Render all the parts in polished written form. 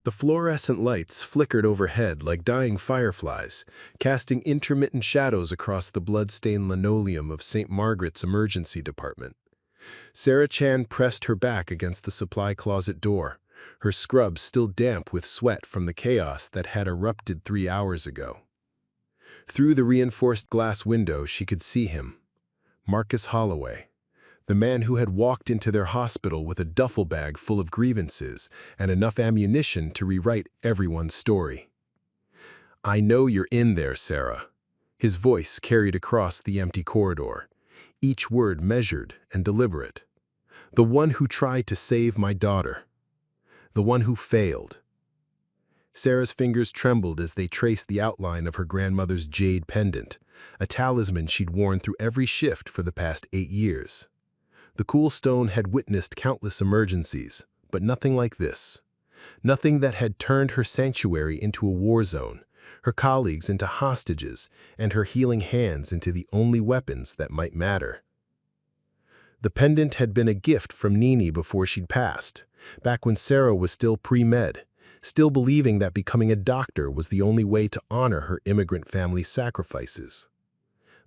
The fluorescent lights flickered overhead like dying fireflies, casting intermittent shadows across the blood-stained linoleum of Saint Margaret's emergency department. Sarah Chan pressed her back against the supply closet door, her scrubs still damp with sweat from the chaos that had erupted 3 hours ago. Through the reinforced glass window, she could see him, Marcus Holloway, the man who had walked into their hospital with a duffel bag full of grievances and enough ammunition to rewrite everyone's story. "I know you're in there, Sarah." His voice carried across the empty corridor, each word measured and deliberate. "The one who tried to save my daughter. The one who failed." Sarah's fingers trembled as they traced the outline of her grandmother's jade pendant, a talisman she'd worn through every shift for the past 8 years. The cool stone had witnessed countless emergencies, but nothing like this. Nothing that had turned her sanctuary into a war zone, her colleagues into hostages, and her healing hands into the only weapons that might matter. The pendant had been a gift from Nini before she'd passed, back when Sarah was still pre-med, still believing that becoming a doctor was the only way to honor her immigrant family's sacrifices.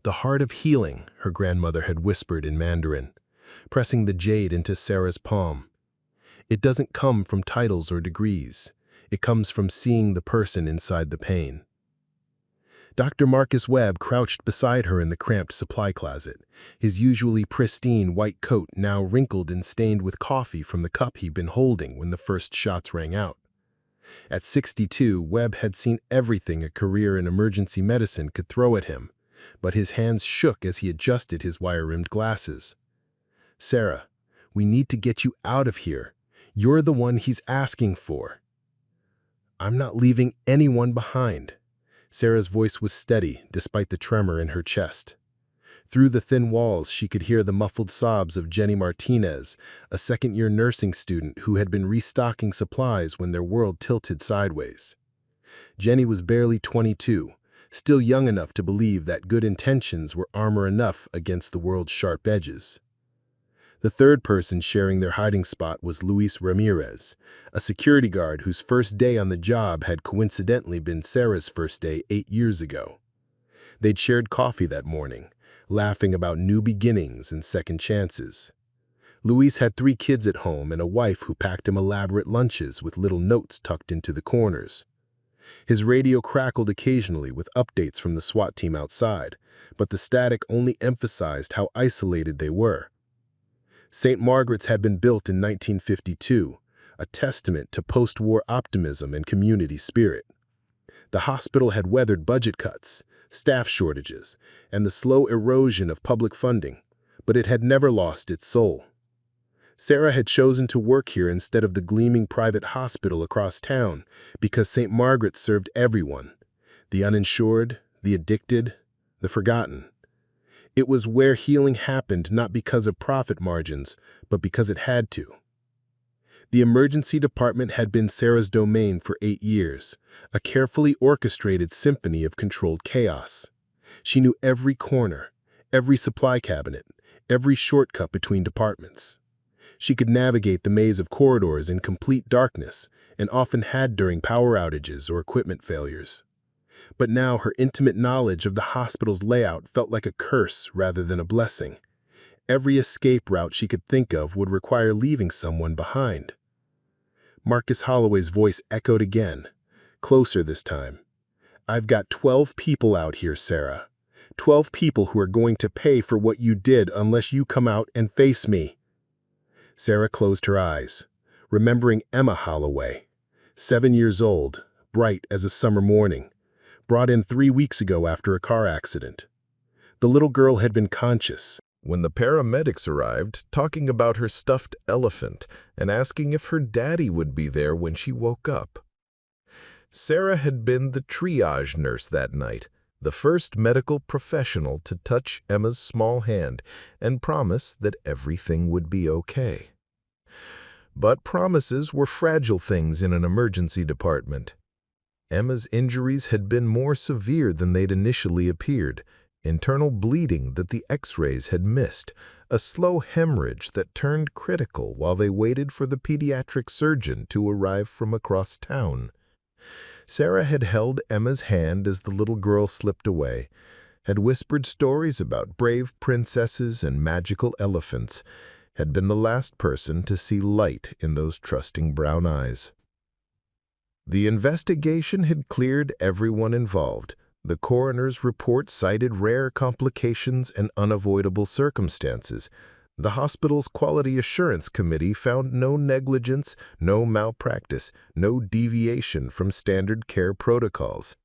"The heart of healing," her grandmother had whispered in Mandarin, pressing the jade into Sarah's palm. "It doesn't come from titles or degrees. It comes from seeing the person inside the pain." Dr. Marcus Webb crouched beside her in the cramped supply closet, his usually pristine white coat now wrinkled and stained with coffee from the cup he'd been holding when the first shots rang out. At 62, Webb had seen everything a career in emergency medicine could throw at him, but his hands shook as he adjusted his wire-rimmed glasses. "Sarah, we need to get you out of here. You're the one he's asking for." "I'm not leaving anyone behind." Sarah's voice was steady, despite the tremor in her chest. Through the thin walls, she could hear the muffled sobs of Jenny Martinez, a second-year nursing student who had been restocking supplies when their world tilted sideways. Jenny was barely 22, still young enough to believe that good intentions were armor enough against the world's sharp edges. The third person sharing their hiding spot was Luis Ramirez, a security guard whose first day on the job had coincidentally been Sarah's first day 8 years ago. They'd shared coffee that morning, laughing about new beginnings and second chances. Luis had 3 kids at home and a wife who packed him elaborate lunches with little notes tucked into the corners. His radio crackled occasionally with updates from the SWAT team outside, but the static only emphasized how isolated they were. Saint Margaret's had been built in 1952, a testament to post-war optimism and community spirit. The hospital had weathered budget cuts, staff shortages, and the slow erosion of public funding, but it had never lost its soul. Sarah had chosen to work here instead of the gleaming private hospital across town because Saint Margaret served everyone, the uninsured, the addicted, the forgotten. It was where healing happened not because of profit margins, but because it had to. The emergency department had been Sarah's domain for 8 years, a carefully orchestrated symphony of controlled chaos. She knew every corner, every supply cabinet, every shortcut between departments. She could navigate the maze of corridors in complete darkness, and often had during power outages or equipment failures. But now her intimate knowledge of the hospital's layout felt like a curse rather than a blessing. Every escape route she could think of would require leaving someone behind. Marcus Holloway's voice echoed again, closer this time. "I've got 12 people out here, Sarah. 12 people who are going to pay for what you did unless you come out and face me." Sarah closed her eyes, remembering Emma Holloway, 7 years old, bright as a summer morning, brought in 3 weeks ago after a car accident. The little girl had been conscious when the paramedics arrived, talking about her stuffed elephant and asking if her daddy would be there when she woke up. Sarah had been the triage nurse that night, the first medical professional to touch Emma's small hand and promise that everything would be okay. But promises were fragile things in an emergency department. Emma's injuries had been more severe than they'd initially appeared, internal bleeding that the X-rays had missed, a slow hemorrhage that turned critical while they waited for the pediatric surgeon to arrive from across town. Sarah had held Emma's hand as the little girl slipped away, had whispered stories about brave princesses and magical elephants, had been the last person to see light in those trusting brown eyes. The investigation had cleared everyone involved. The coroner's report cited rare complications and unavoidable circumstances. The hospital's Quality Assurance Committee found no negligence, no malpractice, no deviation from standard care protocols.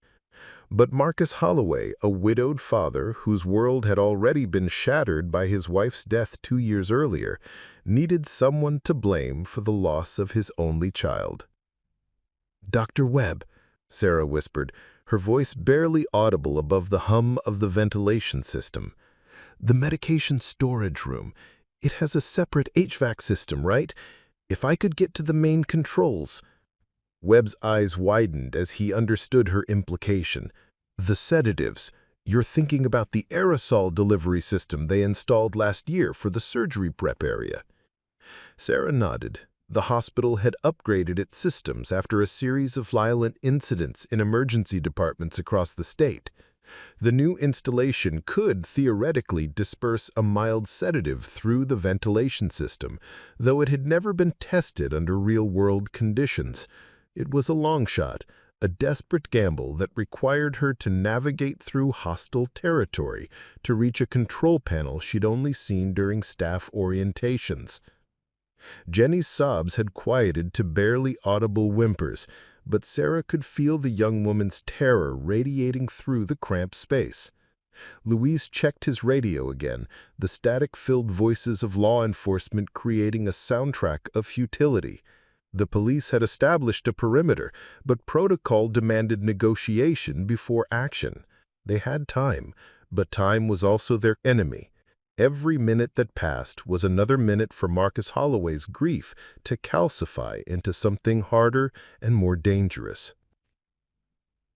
But Marcus Holloway, a widowed father whose world had already been shattered by his wife's death 2 years earlier, needed someone to blame for the loss of his only child. "Dr. Webb," Sarah whispered, her voice barely audible above the hum of the ventilation system. "The medication storage room. It has a separate HVAC system, right? If I could get to the main controls." Webb's eyes widened as he understood her implication. "The sedatives. You're thinking about the aerosol delivery system they installed last year for the surgery prep area." Sarah nodded. The hospital had upgraded its systems after a series of violent incidents in emergency departments across the state. The new installation could theoretically disperse a mild sedative through the ventilation system, though it had never been tested under real-world conditions. It was a long shot, a desperate gamble that required her to navigate through hostile territory to reach a control panel she'd only seen during staff orientations. Jenny's sobs had quieted to barely audible whimpers, but Sarah could feel the young woman's terror radiating through the cramped space. Louise checked his radio again, the static-filled voices of law enforcement creating a soundtrack of futility. The police had established a perimeter, but protocol demanded negotiation before action. They had time, but time was also their enemy. Every minute that passed was another minute for Marcus Holloway's grief to calcify into something harder and more dangerous.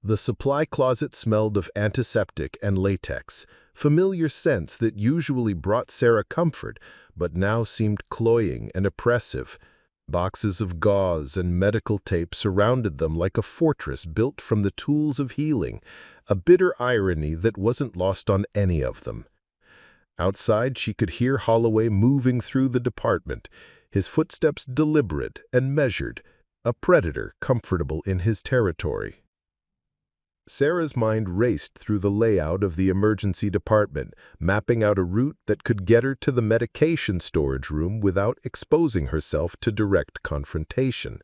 The supply closet smelled of antiseptic and latex, familiar scents that usually brought Sarah comfort, but now seemed cloying and oppressive. Boxes of gauze and medical tape surrounded them like a fortress built from the tools of healing, a bitter irony that wasn't lost on any of them. Outside, she could hear Holloway moving through the department, his footsteps deliberate and measured, a predator comfortable in his territory. Sarah's mind raced through the layout of the emergency department, mapping out a route that could get her to the medication storage room without exposing herself to direct confrontation.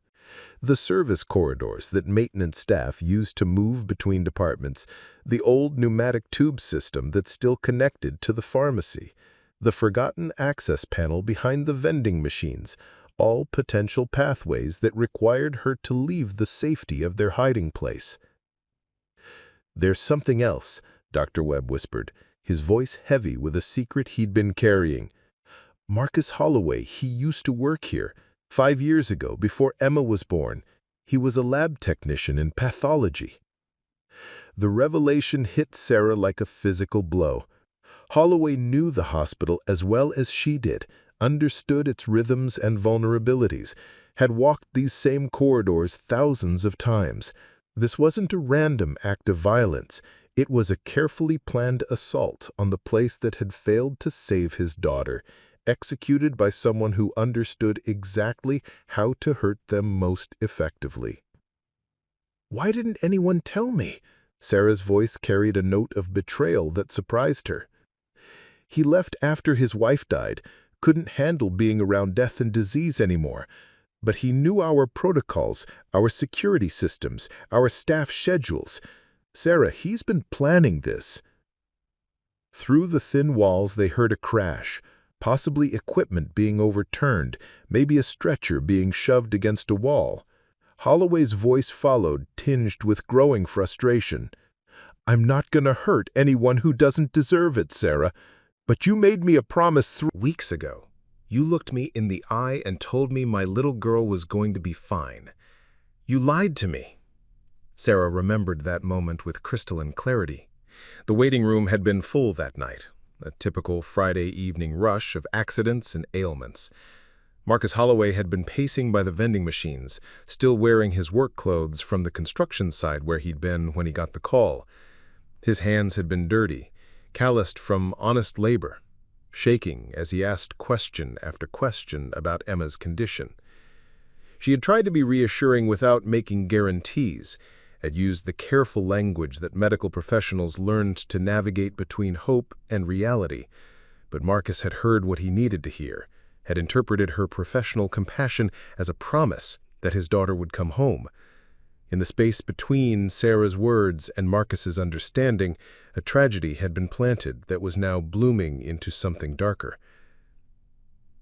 The service corridors that maintenance staff used to move between departments, the old pneumatic tube system that still connected to the pharmacy, the forgotten access panel behind the vending machines, all potential pathways that required her to leave the safety of their hiding place. "There's something else," Dr. Webb whispered, his voice heavy with a secret he'd been carrying. "Marcus Holloway, he used to work here. 5 years ago, before Emma was born, he was a lab technician in pathology." The revelation hit Sarah like a physical blow. Holloway knew the hospital as well as she did, understood its rhythms and vulnerabilities, had walked these same corridors thousands of times. This wasn't a random act of violence. It was a carefully planned assault on the place that had failed to save his daughter, executed by someone who understood exactly how to hurt them most effectively. "Why didn't anyone tell me?" Sarah's voice carried a note of betrayal that surprised her. "He left after his wife died, couldn't handle being around death and disease anymore. But he knew our protocols, our security systems, our staff schedules. Sarah, he's been planning this." Through the thin walls they heard a crash, possibly equipment being overturned, maybe a stretcher being shoved against a wall. Holloway's voice followed, tinged with growing frustration. "I'm not gonna hurt anyone who doesn't deserve it, Sarah. But you made me a promise 3 weeks ago. You looked me in the eye and told me my little girl was going to be fine. You lied to me." Sarah remembered that moment with crystalline clarity. The waiting room had been full that night. a typical Friday evening rush of accidents and ailments. Marcus Holloway had been pacing by the vending machines, still wearing his work clothes from the construction site where he'd been when he got the call. His hands had been dirty, calloused from honest labor, shaking as he asked question after question about Emma's condition. She had tried to be reassuring without making guarantees, had used the careful language that medical professionals learned to navigate between hope and reality, but Marcus had heard what he needed to hear, had interpreted her professional compassion as a promise that his daughter would come home. In the space between Sarah's words and Marcus's understanding, a tragedy had been planted that was now blooming into something darker.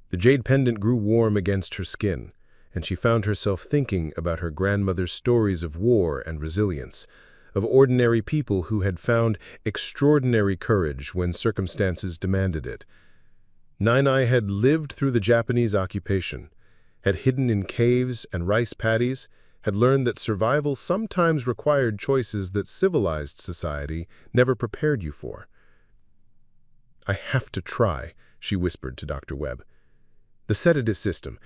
The jade pendant grew warm against her skin, and she found herself thinking about her grandmother's stories of war and resilience, of ordinary people who had found extraordinary courage when circumstances demanded it. Nainai had lived through the Japanese occupation, had hidden in caves and rice paddies, had learned that survival sometimes required choices that civilized society never prepared you for. "I have to try," she whispered to Dr. Webb. "The sedative system.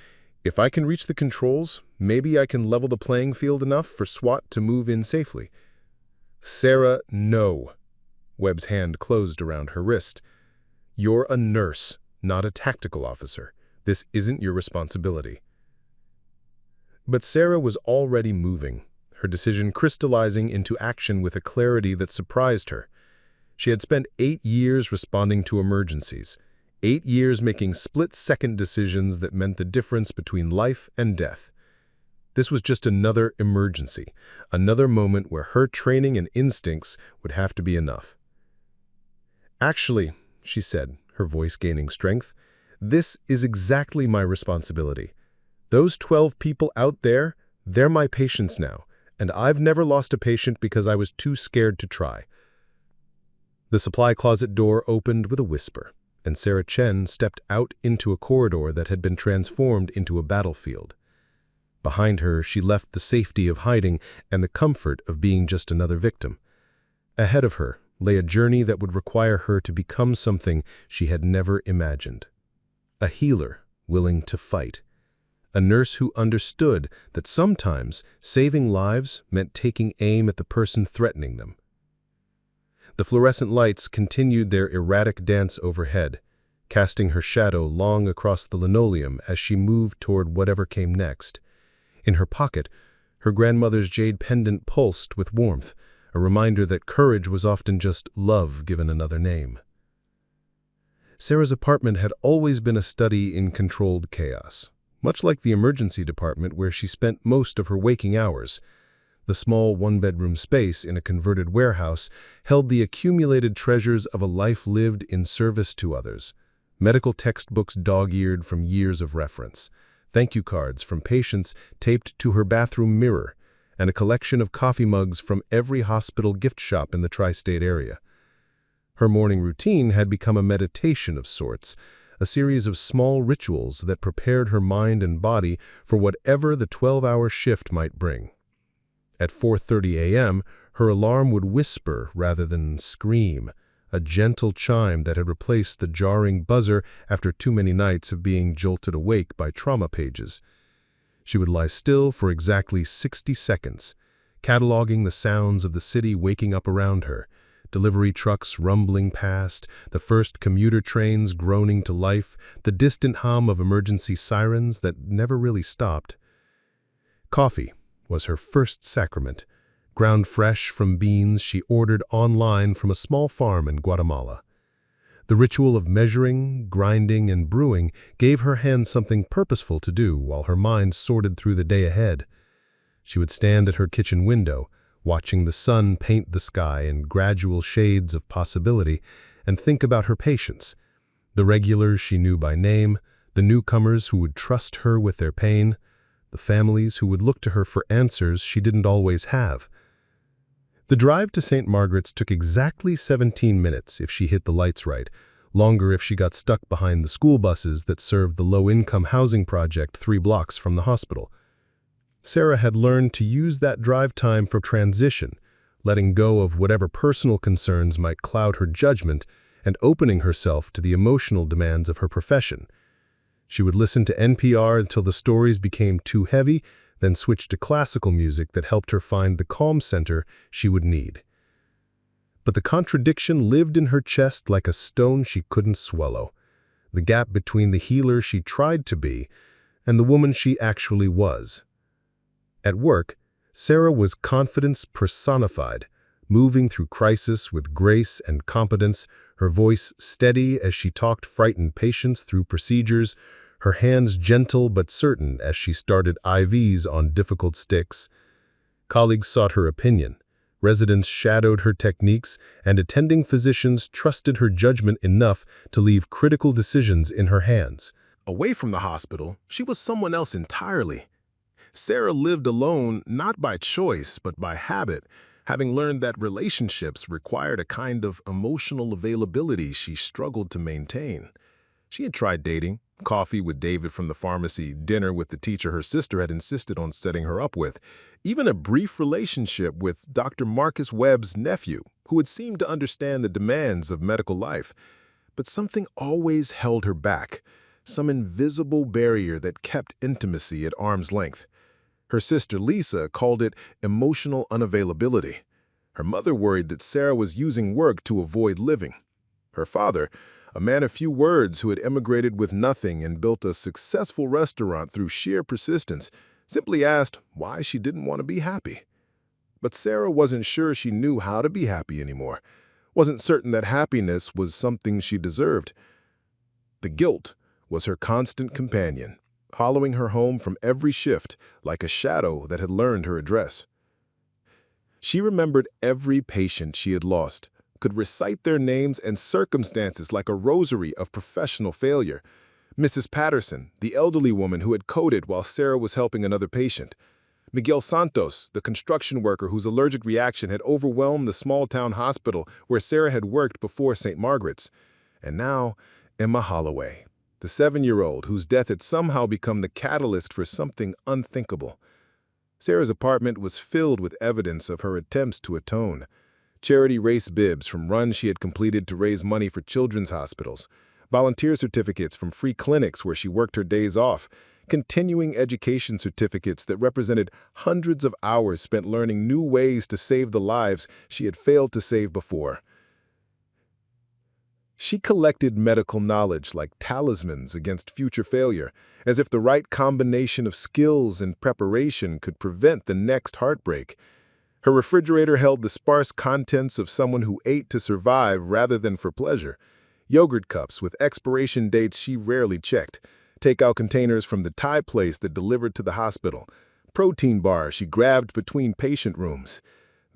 If I can reach the controls, maybe I can level the playing field enough for SWAT to move in safely." "Sarah, no." Webb's hand closed around her wrist. "You're a nurse, not a tactical officer. This isn't your responsibility." But Sarah was already moving, her decision crystallizing into action with a clarity that surprised her. She had spent 8 years responding to emergencies, 8 years making split-second decisions that meant the difference between life and death. This was just another emergency, another moment where her training and instincts would have to be enough. "Actually," she said, her voice gaining strength, "this is exactly my responsibility. Those 12 people out there, they're my patients now, and I've never lost a patient because I was too scared to try." The supply closet door opened with a whisper, and Sarah Chen stepped out into a corridor that had been transformed into a battlefield. Behind her, she left the safety of hiding and the comfort of being just another victim. Ahead of her lay a journey that would require her to become something she had never imagined. A healer willing to fight. A nurse who understood that sometimes saving lives meant taking aim at the person threatening them. The fluorescent lights continued their erratic dance overhead, casting her shadow long across the linoleum as she moved toward whatever came next. In her pocket, her grandmother's jade pendant pulsed with warmth, a reminder that courage was often just love given another name. Sarah's apartment had always been a study in controlled chaos, much like the emergency department where she spent most of her waking hours. The small one-bedroom space in a converted warehouse held the accumulated treasures of a life lived in service to others. Medical textbooks dog-eared from years of reference, thank you cards from patients taped to her bathroom mirror, and a collection of coffee mugs from every hospital gift shop in the tri-state area. Her morning routine had become a meditation of sorts, a series of small rituals that prepared her mind and body for whatever the 12-hour shift might bring. At 4:30 a.m., her alarm would whisper rather than scream, a gentle chime that had replaced the jarring buzzer after too many nights of being jolted awake by trauma pages. She would lie still for exactly 60 seconds, cataloging the sounds of the city waking up around her, delivery trucks rumbling past, the first commuter trains groaning to life, the distant hum of emergency sirens that never really stopped. Coffee was her first sacrament, ground fresh from beans she ordered online from a small farm in Guatemala. The ritual of measuring, grinding, and brewing gave her hands something purposeful to do while her mind sorted through the day ahead. She would stand at her kitchen window, watching the sun paint the sky in gradual shades of possibility, and think about her patients, the regulars she knew by name, the newcomers who would trust her with their pain, the families who would look to her for answers she didn't always have. The drive to Saint Margaret's took exactly 17 minutes if she hit the lights right, longer if she got stuck behind the school buses that served the low-income housing project 3 blocks from the hospital. Sarah had learned to use that drive time for transition, letting go of whatever personal concerns might cloud her judgment and opening herself to the emotional demands of her profession. She would listen to NPR until the stories became too heavy, then switch to classical music that helped her find the calm center she would need. But the contradiction lived in her chest like a stone she couldn't swallow, the gap between the healer she tried to be and the woman she actually was. At work, Sarah was confidence personified, moving through crisis with grace and competence, her voice steady as she talked frightened patients through procedures, her hands gentle but certain as she started IVs on difficult sticks. Colleagues sought her opinion, residents shadowed her techniques, and attending physicians trusted her judgment enough to leave critical decisions in her hands. Away from the hospital, she was someone else entirely. Sarah lived alone not by choice but by habit, having learned that relationships required a kind of emotional availability she struggled to maintain. She had tried dating, coffee with David from the pharmacy, dinner with the teacher her sister had insisted on setting her up with, even a brief relationship with Dr. Marcus Webb's nephew, who had seemed to understand the demands of medical life. But something always held her back, some invisible barrier that kept intimacy at arm's length. Her sister Lisa called it emotional unavailability. Her mother worried that Sarah was using work to avoid living. Her father, a man of few words who had emigrated with nothing and built a successful restaurant through sheer persistence, simply asked why she didn't want to be happy. But Sarah wasn't sure she knew how to be happy anymore, wasn't certain that happiness was something she deserved. The guilt was her constant companion, following her home from every shift like a shadow that had learned her address. She remembered every patient she had lost, could recite their names and circumstances like a rosary of professional failure. Mrs. Patterson, the elderly woman who had coded while Sarah was helping another patient. Miguel Santos, the construction worker whose allergic reaction had overwhelmed the small-town hospital where Sarah had worked before Saint Margaret's. And now, Emma Holloway, the 7-year-old whose death had somehow become the catalyst for something unthinkable. Sarah's apartment was filled with evidence of her attempts to atone. Charity race bibs from runs she had completed to raise money for children's hospitals, volunteer certificates from free clinics where she worked her days off, continuing education certificates that represented hundreds of hours spent learning new ways to save the lives she had failed to save before. She collected medical knowledge like talismans against future failure, as if the right combination of skills and preparation could prevent the next heartbreak. Her refrigerator held the sparse contents of someone who ate to survive rather than for pleasure. Yogurt cups with expiration dates she rarely checked, takeout containers from the Thai place that delivered to the hospital, protein bars she grabbed between patient rooms.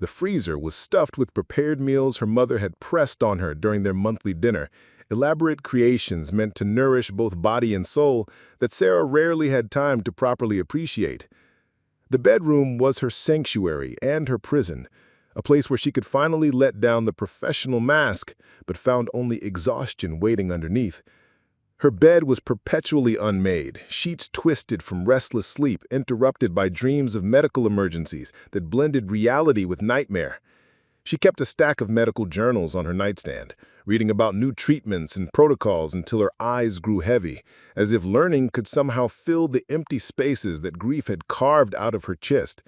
The freezer was stuffed with prepared meals her mother had pressed on her during their monthly dinner, elaborate creations meant to nourish both body and soul that Sarah rarely had time to properly appreciate. The bedroom was her sanctuary and her prison, a place where she could finally let down the professional mask, but found only exhaustion waiting underneath. Her bed was perpetually unmade, sheets twisted from restless sleep, interrupted by dreams of medical emergencies that blended reality with nightmare. She kept a stack of medical journals on her nightstand, reading about new treatments and protocols until her eyes grew heavy, as if learning could somehow fill the empty spaces that grief had carved out of her chest.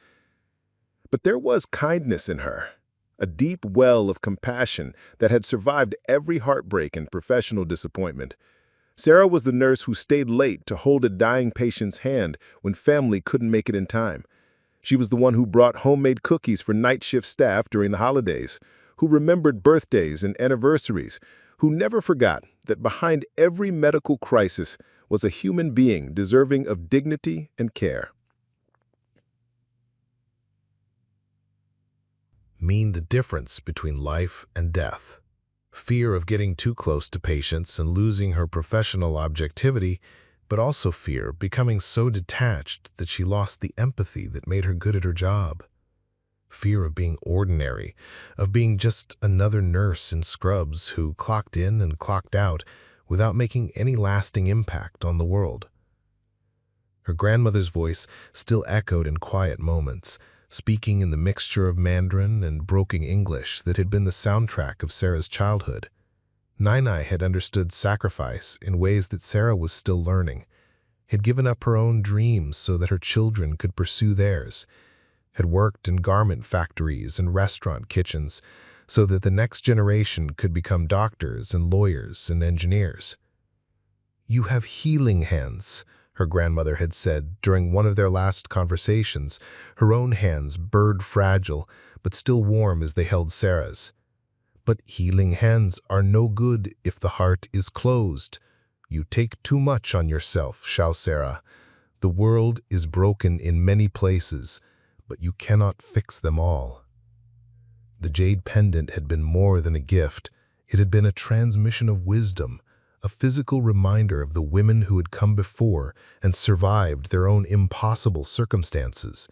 But there was kindness in her, a deep well of compassion that had survived every heartbreak and professional disappointment. Sarah was the nurse who stayed late to hold a dying patient's hand when family couldn't make it in time. She was the one who brought homemade cookies for night shift staff during the holidays, who remembered birthdays and anniversaries, who never forgot that behind every medical crisis was a human being deserving of dignity and care. Mean the difference between life and death. Fear of getting too close to patients and losing her professional objectivity, but also fear of becoming so detached that she lost the empathy that made her good at her job. Fear of being ordinary, of being just another nurse in scrubs who clocked in and clocked out without making any lasting impact on the world. Her grandmother's voice still echoed in quiet moments, speaking in the mixture of Mandarin and broken English that had been the soundtrack of Sarah's childhood. Nainai had understood sacrifice in ways that Sarah was still learning, had given up her own dreams so that her children could pursue theirs, had worked in garment factories and restaurant kitchens so that the next generation could become doctors and lawyers and engineers. "You have healing hands," her grandmother had said during one of their last conversations, her own hands bird-fragile but still warm as they held Sarah's. "But healing hands are no good if the heart is closed. You take too much on yourself, Xiao Sarah. The world is broken in many places, but you cannot fix them all." The jade pendant had been more than a gift. It had been a transmission of wisdom, a physical reminder of the women who had come before and survived their own impossible circumstances.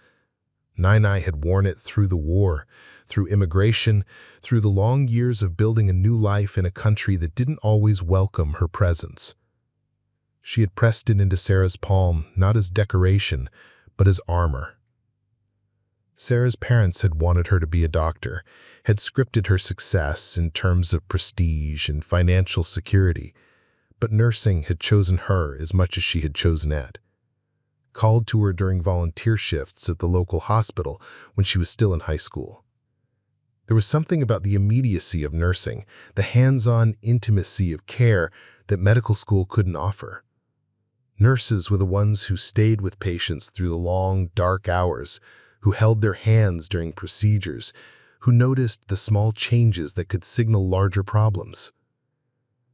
Nainai had worn it through the war, through immigration, through the long years of building a new life in a country that didn't always welcome her presence. She had pressed it into Sarah's palm, not as decoration, but as armor. Sarah's parents had wanted her to be a doctor, had scripted her success in terms of prestige and financial security, but nursing had chosen her as much as she had chosen Ed. Called to her during volunteer shifts at the local hospital when she was still in high school. There was something about the immediacy of nursing, the hands-on intimacy of care that medical school couldn't offer. Nurses were the ones who stayed with patients through the long, dark hours, who held their hands during procedures, who noticed the small changes that could signal larger problems.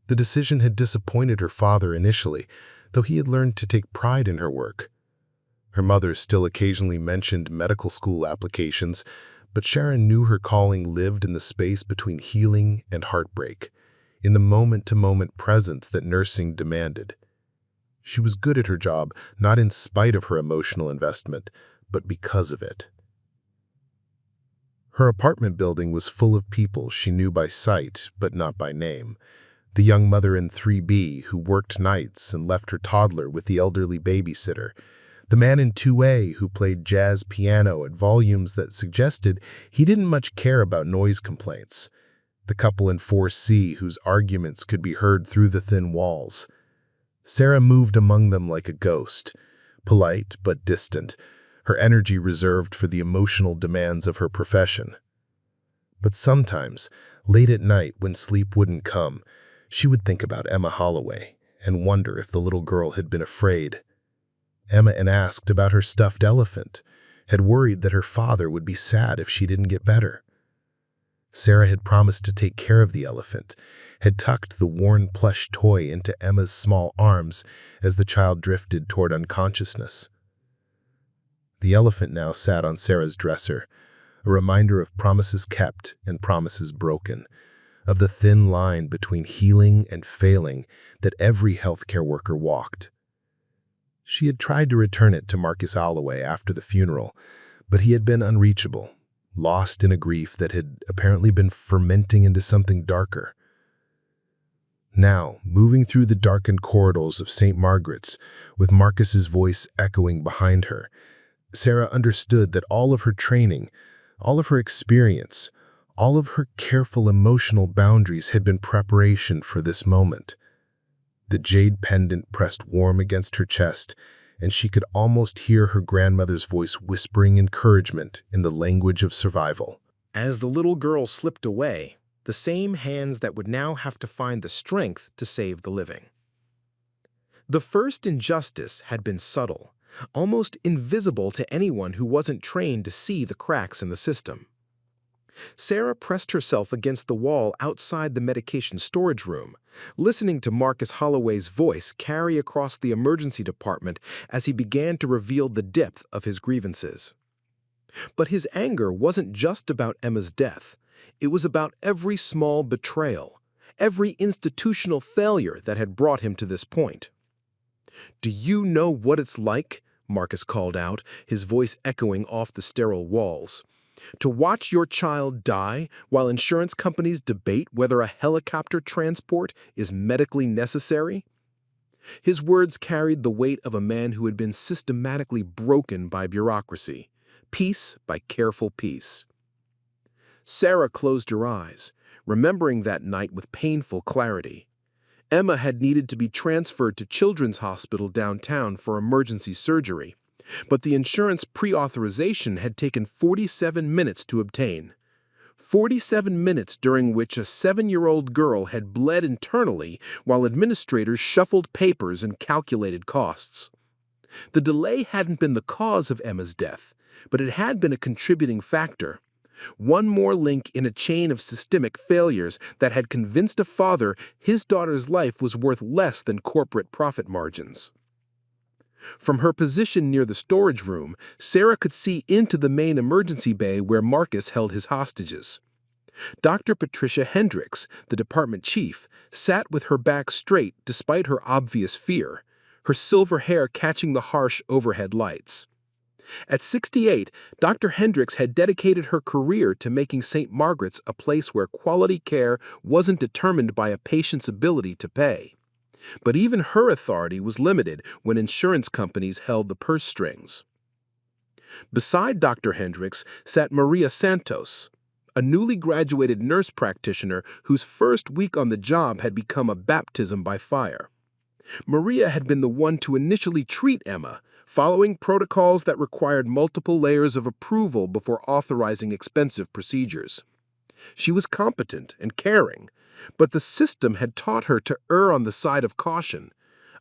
The decision had disappointed her father initially, though he had learned to take pride in her work. Her mother still occasionally mentioned medical school applications, but Sharon knew her calling lived in the space between healing and heartbreak, in the moment-to-moment presence that nursing demanded. She was good at her job, not in spite of her emotional investment, but because of it. Her apartment building was full of people she knew by sight, but not by name. The young mother in 3B who worked nights and left her toddler with the elderly babysitter. The man in 2A who played jazz piano at volumes that suggested he didn't much care about noise complaints. The couple in 4C whose arguments could be heard through the thin walls. Sarah moved among them like a ghost, polite but distant, her energy reserved for the emotional demands of her profession. But sometimes, late at night when sleep wouldn't come, she would think about Emma Holloway and wonder if the little girl had been afraid. Emma had asked about her stuffed elephant, had worried that her father would be sad if she didn't get better. Sarah had promised to take care of the elephant, had tucked the worn plush toy into Emma's small arms as the child drifted toward unconsciousness. The elephant now sat on Sarah's dresser, a reminder of promises kept and promises broken, of the thin line between healing and failing that every healthcare worker walked. She had tried to return it to Marcus Holloway after the funeral, but he had been unreachable, lost in a grief that had apparently been fermenting into something darker. Now, moving through the darkened corridors of Saint Margaret's, with Marcus's voice echoing behind her, Sarah understood that all of her training, all of her experience, all of her careful emotional boundaries had been preparation for this moment. The jade pendant pressed warm against her chest, and she could almost hear her grandmother's voice whispering encouragement in the language of survival. As the little girl slipped away, the same hands that would now have to find the strength to save the living. The first injustice had been subtle, almost invisible to anyone who wasn't trained to see the cracks in the system. Sarah pressed herself against the wall outside the medication storage room, listening to Marcus Holloway's voice carry across the emergency department as he began to reveal the depth of his grievances. But his anger wasn't just about Emma's death. It was about every small betrayal, every institutional failure that had brought him to this point. "Do you know what it's like?" Marcus called out, his voice echoing off the sterile walls. "To watch your child die while insurance companies debate whether a helicopter transport is medically necessary?" His words carried the weight of a man who had been systematically broken by bureaucracy, piece by careful piece. Sarah closed her eyes, remembering that night with painful clarity. Emma had needed to be transferred to Children's Hospital downtown for emergency surgery, but the insurance pre-authorization had taken 47 minutes to obtain. 47 minutes during which a 7-year-old girl had bled internally while administrators shuffled papers and calculated costs. The delay hadn't been the cause of Emma's death, but it had been a contributing factor. One more link in a chain of systemic failures that had convinced a father his daughter's life was worth less than corporate profit margins. From her position near the storage room, Sarah could see into the main emergency bay where Marcus held his hostages. Dr. Patricia Hendricks, the department chief, sat with her back straight despite her obvious fear, her silver hair catching the harsh overhead lights. At 68, Dr. Hendricks had dedicated her career to making Saint Margaret's a place where quality care wasn't determined by a patient's ability to pay. But even her authority was limited when insurance companies held the purse strings. Beside Dr. Hendricks sat Maria Santos, a newly graduated nurse practitioner whose first week on the job had become a baptism by fire. Maria had been the one to initially treat Emma, following protocols that required multiple layers of approval before authorizing expensive procedures. She was competent and caring, but the system had taught her to err on the side of caution,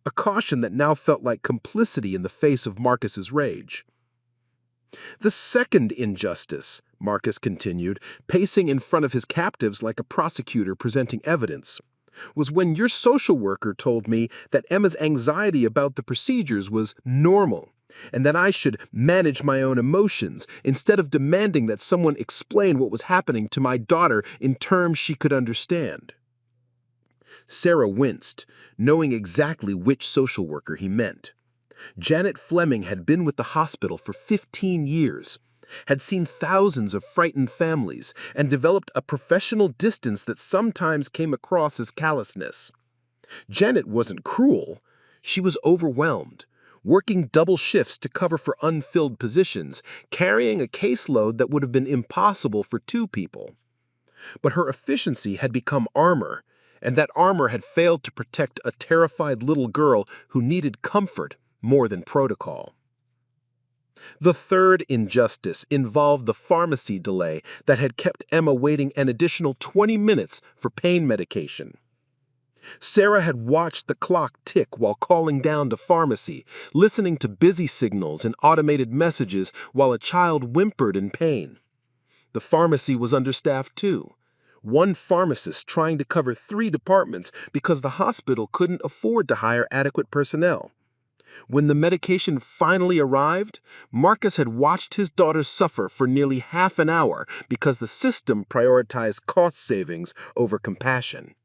a caution that now felt like complicity in the face of Marcus's rage. The second injustice, Marcus continued, pacing in front of his captives like a prosecutor presenting evidence, was when your social worker told me that Emma's anxiety about the procedures was normal, and that I should manage my own emotions instead of demanding that someone explain what was happening to my daughter in terms she could understand. Sarah winced, knowing exactly which social worker he meant. Janet Fleming had been with the hospital for 15 years, had seen thousands of frightened families, and developed a professional distance that sometimes came across as callousness. Janet wasn't cruel. She was overwhelmed, working double shifts to cover for unfilled positions, carrying a caseload that would have been impossible for 2 people. But her efficiency had become armor, and that armor had failed to protect a terrified little girl who needed comfort more than protocol. The third injustice involved the pharmacy delay that had kept Emma waiting an additional 20 minutes for pain medication. Sarah had watched the clock tick while calling down to pharmacy, listening to busy signals and automated messages while a child whimpered in pain. The pharmacy was understaffed too. One pharmacist trying to cover 3 departments because the hospital couldn't afford to hire adequate personnel. When the medication finally arrived, Marcus had watched his daughter suffer for nearly half an hour because the system prioritized cost savings over compassion.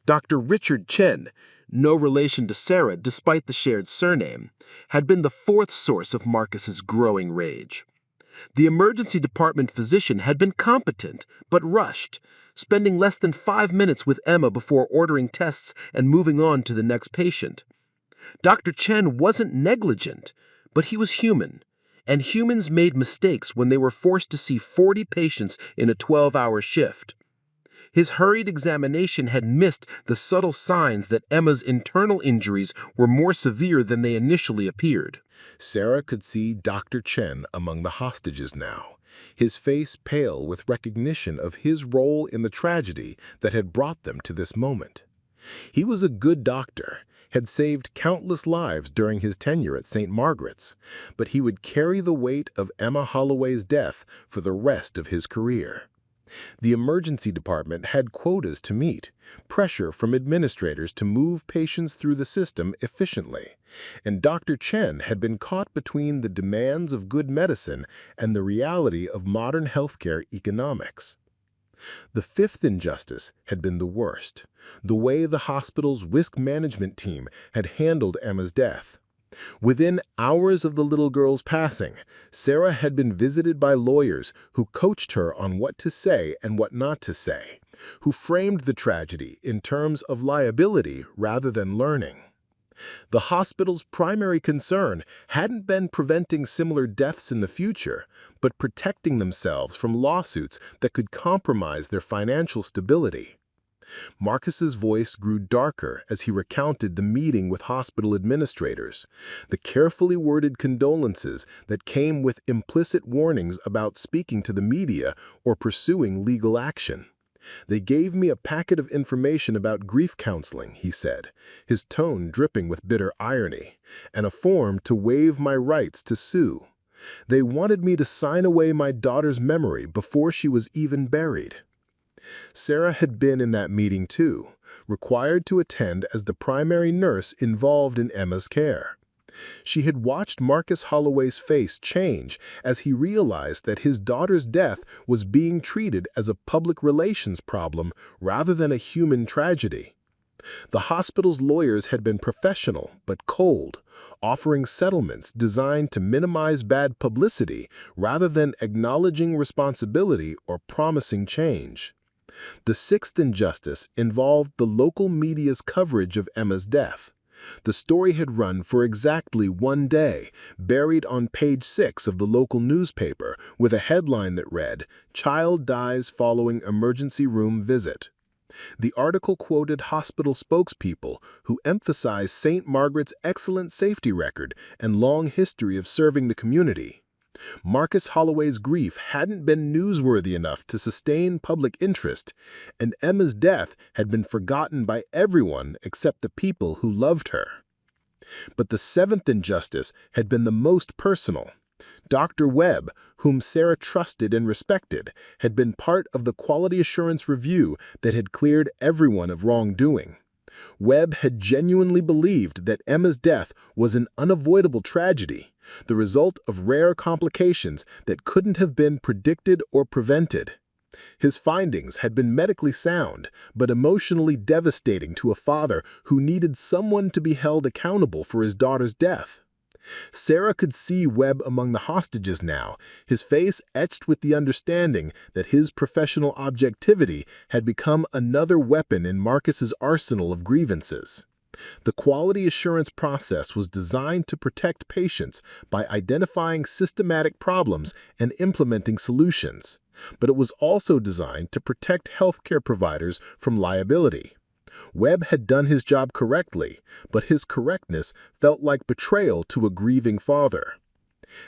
Dr. Richard Chen, no relation to Sarah despite the shared surname, had been the 4th source of Marcus's growing rage. The emergency department physician had been competent, but rushed, spending less than 5 minutes with Emma before ordering tests and moving on to the next patient. Dr. Chen wasn't negligent, but he was human, and humans made mistakes when they were forced to see 40 patients in a 12-hour shift. His hurried examination had missed the subtle signs that Emma's internal injuries were more severe than they initially appeared. Sarah could see Dr. Chen among the hostages now, his face pale with recognition of his role in the tragedy that had brought them to this moment. He was a good doctor, had saved countless lives during his tenure at Saint Margaret's, but he would carry the weight of Emma Holloway's death for the rest of his career. The emergency department had quotas to meet, pressure from administrators to move patients through the system efficiently, and Dr. Chen had been caught between the demands of good medicine and the reality of modern healthcare economics. The 5th injustice had been the worst, the way the hospital's risk management team had handled Emma's death. Within hours of the little girl's passing, Sarah had been visited by lawyers who coached her on what to say and what not to say, who framed the tragedy in terms of liability rather than learning. The hospital's primary concern hadn't been preventing similar deaths in the future, but protecting themselves from lawsuits that could compromise their financial stability. Marcus's voice grew darker as he recounted the meeting with hospital administrators, the carefully worded condolences that came with implicit warnings about speaking to the media or pursuing legal action. "They gave me a packet of information about grief counseling," he said, his tone dripping with bitter irony, "and a form to waive my rights to sue. They wanted me to sign away my daughter's memory before she was even buried." Sarah had been in that meeting too, required to attend as the primary nurse involved in Emma's care. She had watched Marcus Holloway's face change as he realized that his daughter's death was being treated as a public relations problem rather than a human tragedy. The hospital's lawyers had been professional but cold, offering settlements designed to minimize bad publicity rather than acknowledging responsibility or promising change. The sixth injustice involved the local media's coverage of Emma's death. The story had run for exactly 1 day, buried on page 6 of the local newspaper with a headline that read, "Child dies following emergency room visit." The article quoted hospital spokespeople who emphasized Saint Margaret's excellent safety record and long history of serving the community. Marcus Holloway's grief hadn't been newsworthy enough to sustain public interest, and Emma's death had been forgotten by everyone except the people who loved her. But the seventh injustice had been the most personal. Dr. Webb, whom Sarah trusted and respected, had been part of the quality assurance review that had cleared everyone of wrongdoing. Webb had genuinely believed that Emma's death was an unavoidable tragedy, the result of rare complications that couldn't have been predicted or prevented. His findings had been medically sound, but emotionally devastating to a father who needed someone to be held accountable for his daughter's death. Sarah could see Webb among the hostages now, his face etched with the understanding that his professional objectivity had become another weapon in Marcus's arsenal of grievances. The quality assurance process was designed to protect patients by identifying systematic problems and implementing solutions, but it was also designed to protect healthcare providers from liability. Webb had done his job correctly, but his correctness felt like betrayal to a grieving father.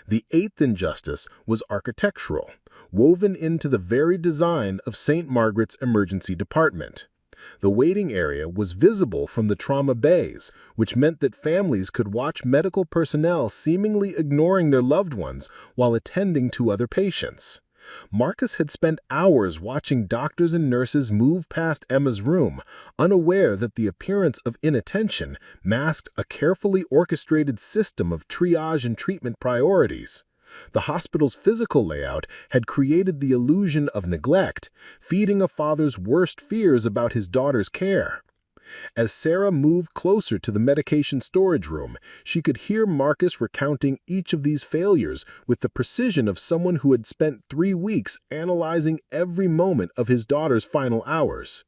The eighth injustice was architectural, woven into the very design of Saint Margaret's emergency department. The waiting area was visible from the trauma bays, which meant that families could watch medical personnel seemingly ignoring their loved ones while attending to other patients. Marcus had spent hours watching doctors and nurses move past Emma's room, unaware that the appearance of inattention masked a carefully orchestrated system of triage and treatment priorities. The hospital's physical layout had created the illusion of neglect, feeding a father's worst fears about his daughter's care. As Sarah moved closer to the medication storage room, she could hear Marcus recounting each of these failures with the precision of someone who had spent 3 weeks analyzing every moment of his daughter's final hours.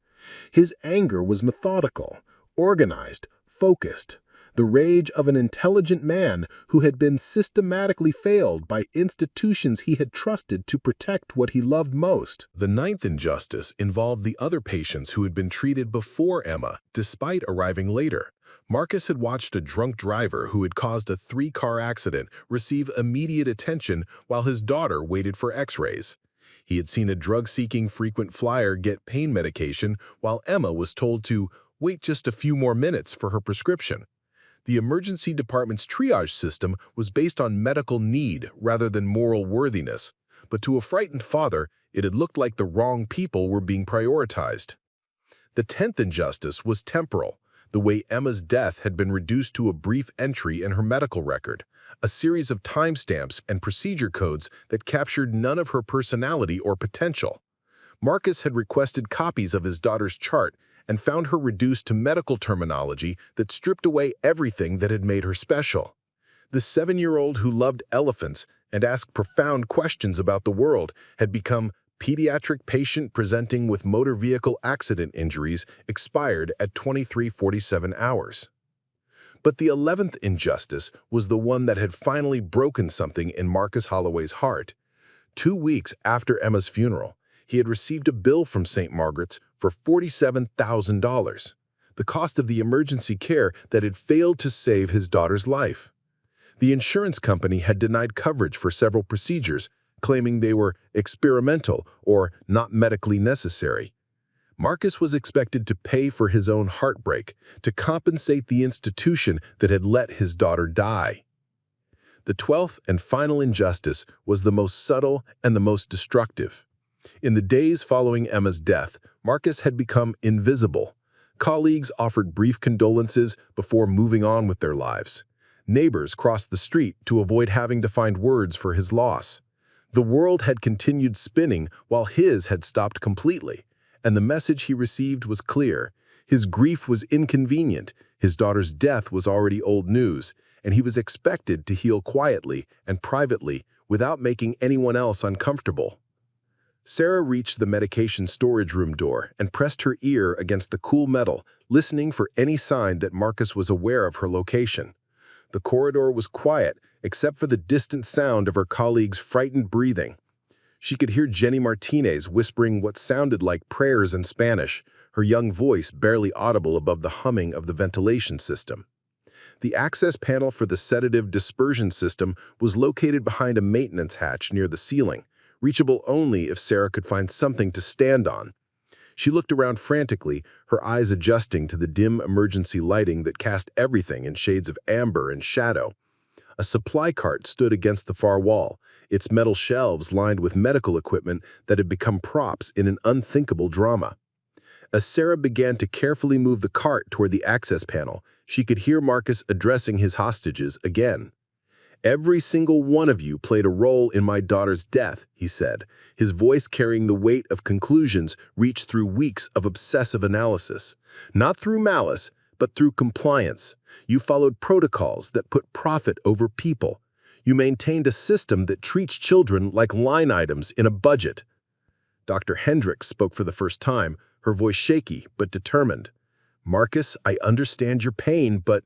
His anger was methodical, organized, focused, the rage of an intelligent man who had been systematically failed by institutions he had trusted to protect what he loved most. The ninth injustice involved the other patients who had been treated before Emma, despite arriving later. Marcus had watched a drunk driver who had caused a 3-car accident receive immediate attention while his daughter waited for x-rays. He had seen a drug-seeking frequent flyer get pain medication while Emma was told to wait just a few more minutes for her prescription. The emergency department's triage system was based on medical need rather than moral worthiness, but to a frightened father, it had looked like the wrong people were being prioritized. The 10th injustice was temporal, the way Emma's death had been reduced to a brief entry in her medical record, a series of timestamps and procedure codes that captured none of her personality or potential. Marcus had requested copies of his daughter's chart and found her reduced to medical terminology that stripped away everything that had made her special. The 7-year-old who loved elephants and asked profound questions about the world had become pediatric patient presenting with motor vehicle accident injuries expired at 23:47 hours. But the 11th injustice was the one that had finally broken something in Marcus Holloway's heart. 2 weeks after Emma's funeral, he had received a bill from Saint Margaret's for $47,000, the cost of the emergency care that had failed to save his daughter's life. The insurance company had denied coverage for several procedures, claiming they were experimental or not medically necessary. Marcus was expected to pay for his own heartbreak, to compensate the institution that had let his daughter die. The 12th and final injustice was the most subtle and the most destructive. In the days following Emma's death, Marcus had become invisible. Colleagues offered brief condolences before moving on with their lives. Neighbors crossed the street to avoid having to find words for his loss. The world had continued spinning while his had stopped completely, and the message he received was clear. His grief was inconvenient, his daughter's death was already old news, and he was expected to heal quietly and privately without making anyone else uncomfortable. Sarah reached the medication storage room door and pressed her ear against the cool metal, listening for any sign that Marcus was aware of her location. The corridor was quiet, except for the distant sound of her colleague's frightened breathing. She could hear Jenny Martinez whispering what sounded like prayers in Spanish, her young voice barely audible above the humming of the ventilation system. The access panel for the sedative dispersion system was located behind a maintenance hatch near the ceiling, reachable only if Sarah could find something to stand on. She looked around frantically, her eyes adjusting to the dim emergency lighting that cast everything in shades of amber and shadow. A supply cart stood against the far wall, its metal shelves lined with medical equipment that had become props in an unthinkable drama. As Sarah began to carefully move the cart toward the access panel, she could hear Marcus addressing his hostages again. "Every single one of you played a role in my daughter's death," he said, his voice carrying the weight of conclusions reached through weeks of obsessive analysis. Not through malice, but through compliance. You followed protocols that put profit over people. You maintained a system that treats children like line items in a budget. Dr. Hendricks spoke for the first time, her voice shaky but determined. "Marcus, I understand your pain, but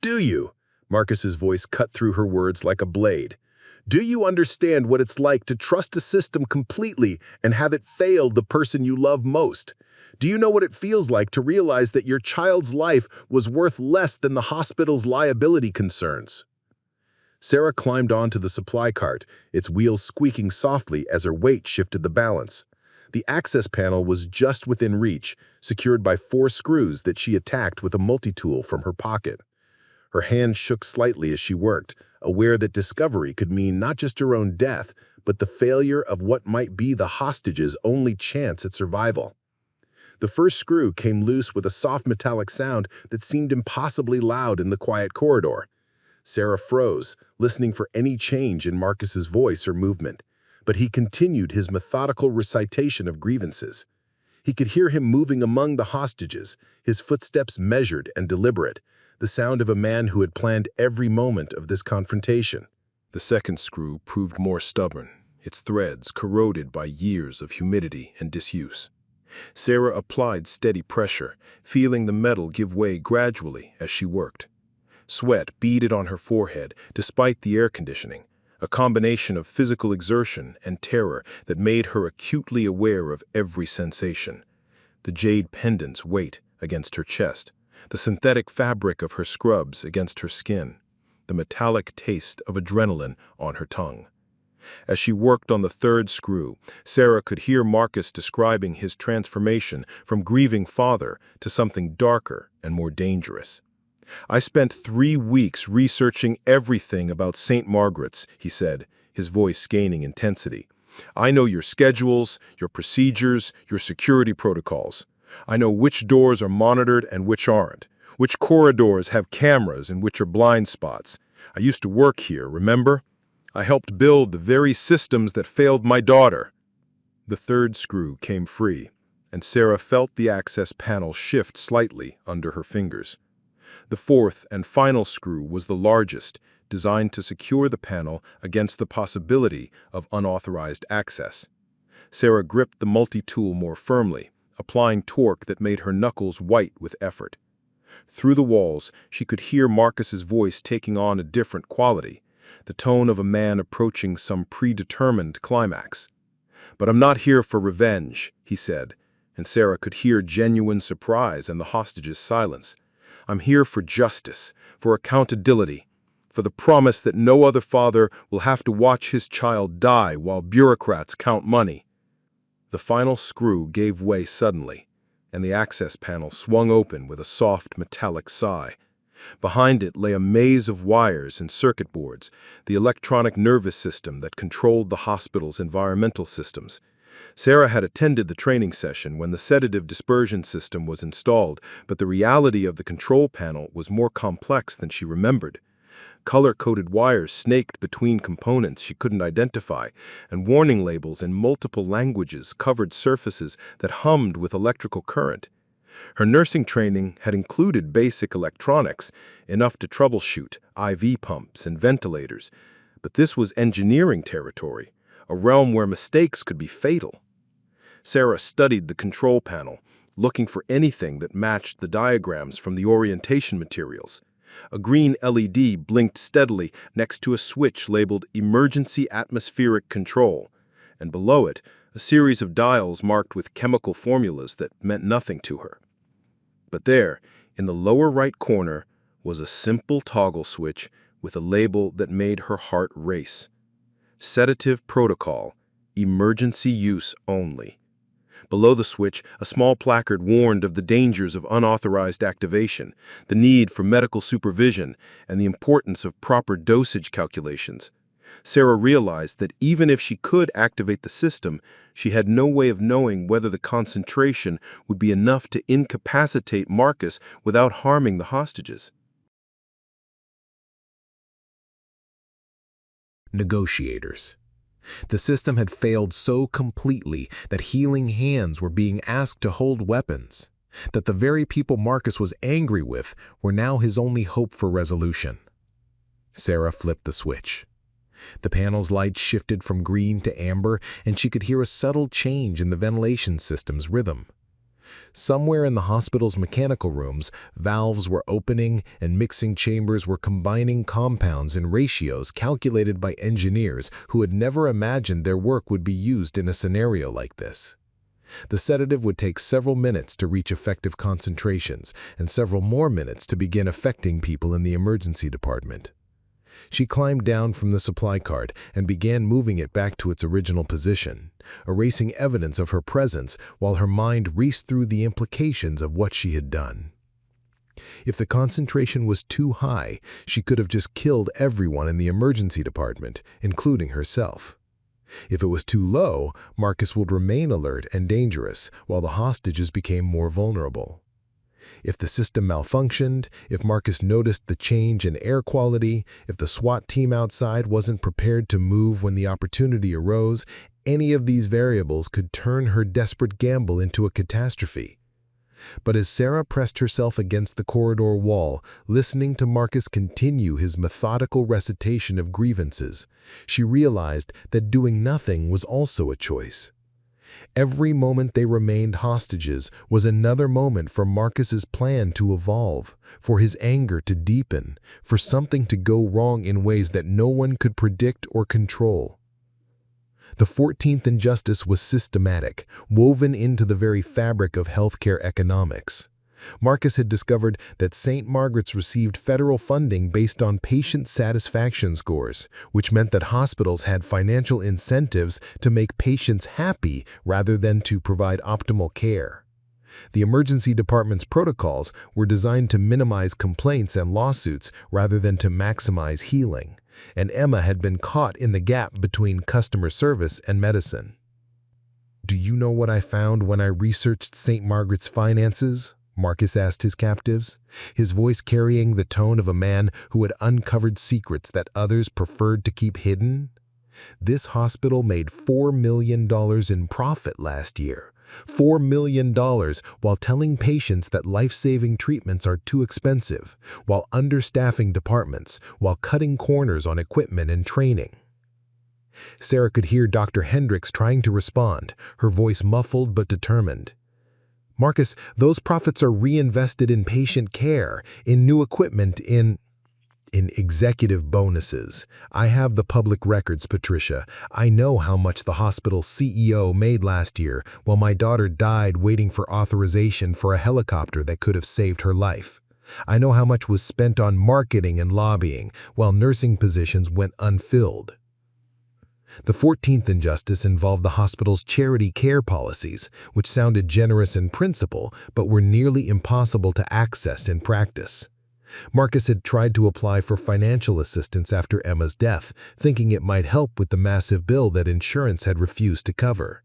do you?" Marcus's voice cut through her words like a blade. "Do you understand what it's like to trust a system completely and have it fail the person you love most? Do you know what it feels like to realize that your child's life was worth less than the hospital's liability concerns?" Sarah climbed onto the supply cart, its wheels squeaking softly as her weight shifted the balance. The access panel was just within reach, secured by 4 screws that she attacked with a multi-tool from her pocket. Her hand shook slightly as she worked, aware that discovery could mean not just her own death, but the failure of what might be the hostage's only chance at survival. The first screw came loose with a soft metallic sound that seemed impossibly loud in the quiet corridor. Sarah froze, listening for any change in Marcus's voice or movement, but he continued his methodical recitation of grievances. He could hear him moving among the hostages, his footsteps measured and deliberate, the sound of a man who had planned every moment of this confrontation. The second screw proved more stubborn, its threads corroded by years of humidity and disuse. Sarah applied steady pressure, feeling the metal give way gradually as she worked. Sweat beaded on her forehead despite the air conditioning, a combination of physical exertion and terror that made her acutely aware of every sensation. The jade pendant's weight against her chest, the synthetic fabric of her scrubs against her skin, the metallic taste of adrenaline on her tongue. As she worked on the third screw, Sarah could hear Marcus describing his transformation from grieving father to something darker and more dangerous. "I spent 3 weeks researching everything about Saint Margaret's," he said, his voice gaining intensity. "I know your schedules, your procedures, your security protocols. I know which doors are monitored and which aren't, which corridors have cameras and which are blind spots. I used to work here, remember? I helped build the very systems that failed my daughter." The third screw came free, and Sarah felt the access panel shift slightly under her fingers. The fourth and final screw was the largest, designed to secure the panel against the possibility of unauthorized access. Sarah gripped the multi-tool more firmly, applying torque that made her knuckles white with effort. Through the walls, she could hear Marcus's voice taking on a different quality, the tone of a man approaching some predetermined climax. "But I'm not here for revenge," he said, and Sarah could hear genuine surprise in the hostage's silence. "I'm here for justice, for accountability, for the promise that no other father will have to watch his child die while bureaucrats count money." The final screw gave way suddenly, and the access panel swung open with a soft metallic sigh. Behind it lay a maze of wires and circuit boards, the electronic nervous system that controlled the hospital's environmental systems. Sarah had attended the training session when the sedative dispersion system was installed, but the reality of the control panel was more complex than she remembered. Color-coded wires snaked between components she couldn't identify, and warning labels in multiple languages covered surfaces that hummed with electrical current. Her nursing training had included basic electronics, enough to troubleshoot IV pumps and ventilators, but this was engineering territory, a realm where mistakes could be fatal. Sarah studied the control panel, looking for anything that matched the diagrams from the orientation materials. A green LED blinked steadily next to a switch labeled Emergency Atmospheric Control, and below it, a series of dials marked with chemical formulas that meant nothing to her. But there, in the lower right corner, was a simple toggle switch with a label that made her heart race. Sedative Protocol, Emergency Use Only. Below the switch, a small placard warned of the dangers of unauthorized activation, the need for medical supervision, and the importance of proper dosage calculations. Sarah realized that even if she could activate the system, she had no way of knowing whether the concentration would be enough to incapacitate Marcus without harming the hostages. Negotiators. The system had failed so completely that healing hands were being asked to hold weapons, that the very people Marcus was angry with were now his only hope for resolution. Sarah flipped the switch. The panel's light shifted from green to amber, and she could hear a subtle change in the ventilation system's rhythm. Somewhere in the hospital's mechanical rooms, valves were opening and mixing chambers were combining compounds in ratios calculated by engineers who had never imagined their work would be used in a scenario like this. The sedative would take several minutes to reach effective concentrations and several more minutes to begin affecting people in the emergency department. She climbed down from the supply cart and began moving it back to its original position, erasing evidence of her presence while her mind raced through the implications of what she had done. If the concentration was too high, she could have just killed everyone in the emergency department, including herself. If it was too low, Marcus would remain alert and dangerous, while the hostages became more vulnerable. If the system malfunctioned, if Marcus noticed the change in air quality, if the SWAT team outside wasn't prepared to move when the opportunity arose, any of these variables could turn her desperate gamble into a catastrophe. But as Sarah pressed herself against the corridor wall, listening to Marcus continue his methodical recitation of grievances, she realized that doing nothing was also a choice. Every moment they remained hostages was another moment for Marcus's plan to evolve, for his anger to deepen, for something to go wrong in ways that no one could predict or control. The 14th injustice was systematic, woven into the very fabric of healthcare economics. Marcus had discovered that Saint Margaret's received federal funding based on patient satisfaction scores, which meant that hospitals had financial incentives to make patients happy rather than to provide optimal care. The emergency department's protocols were designed to minimize complaints and lawsuits rather than to maximize healing, and Emma had been caught in the gap between customer service and medicine. "Do you know what I found when I researched Saint Margaret's finances?" Marcus asked his captives, his voice carrying the tone of a man who had uncovered secrets that others preferred to keep hidden. "This hospital made $4 million in profit last year. $4 million while telling patients that life-saving treatments are too expensive, while understaffing departments, while cutting corners on equipment and training." Sarah could hear Dr. Hendricks trying to respond, her voice muffled but determined. Marcus, those profits are reinvested in patient care, in new equipment, in executive bonuses. I have the public records, Patricia. I know how much the hospital's CEO made last year while my daughter died waiting for authorization for a helicopter that could have saved her life. I know how much was spent on marketing and lobbying while nursing positions went unfilled. The 14th injustice involved the hospital's charity care policies, which sounded generous in principle but were nearly impossible to access in practice. Marcus had tried to apply for financial assistance after Emma's death, thinking it might help with the massive bill that insurance had refused to cover.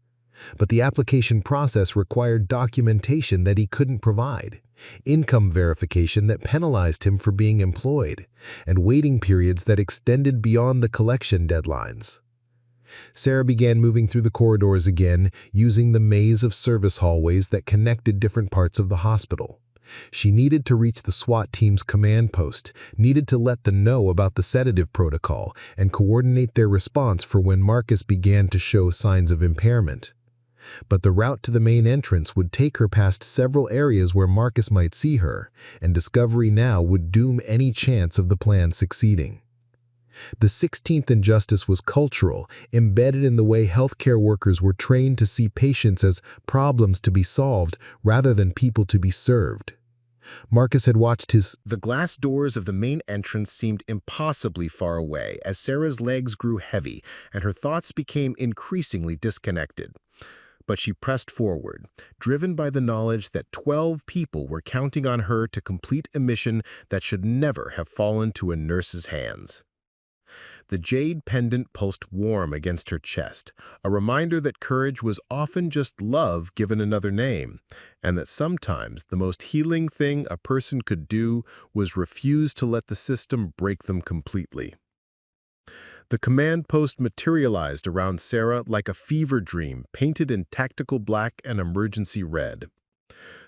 But the application process required documentation that he couldn't provide, income verification that penalized him for being employed, and waiting periods that extended beyond the collection deadlines. Sarah began moving through the corridors again, using the maze of service hallways that connected different parts of the hospital. She needed to reach the SWAT team's command post, needed to let them know about the sedative protocol, and coordinate their response for when Marcus began to show signs of impairment. But the route to the main entrance would take her past several areas where Marcus might see her, and discovery now would doom any chance of the plan succeeding. The 16th injustice was cultural, embedded in the way healthcare workers were trained to see patients as problems to be solved rather than people to be served. Marcus had watched The glass doors of the main entrance seemed impossibly far away as Sarah's legs grew heavy and her thoughts became increasingly disconnected. But she pressed forward, driven by the knowledge that 12 people were counting on her to complete a mission that should never have fallen to a nurse's hands. The jade pendant pulsed warm against her chest, a reminder that courage was often just love given another name, and that sometimes the most healing thing a person could do was refuse to let the system break them completely. The command post materialized around Sarah like a fever dream painted in tactical black and emergency red.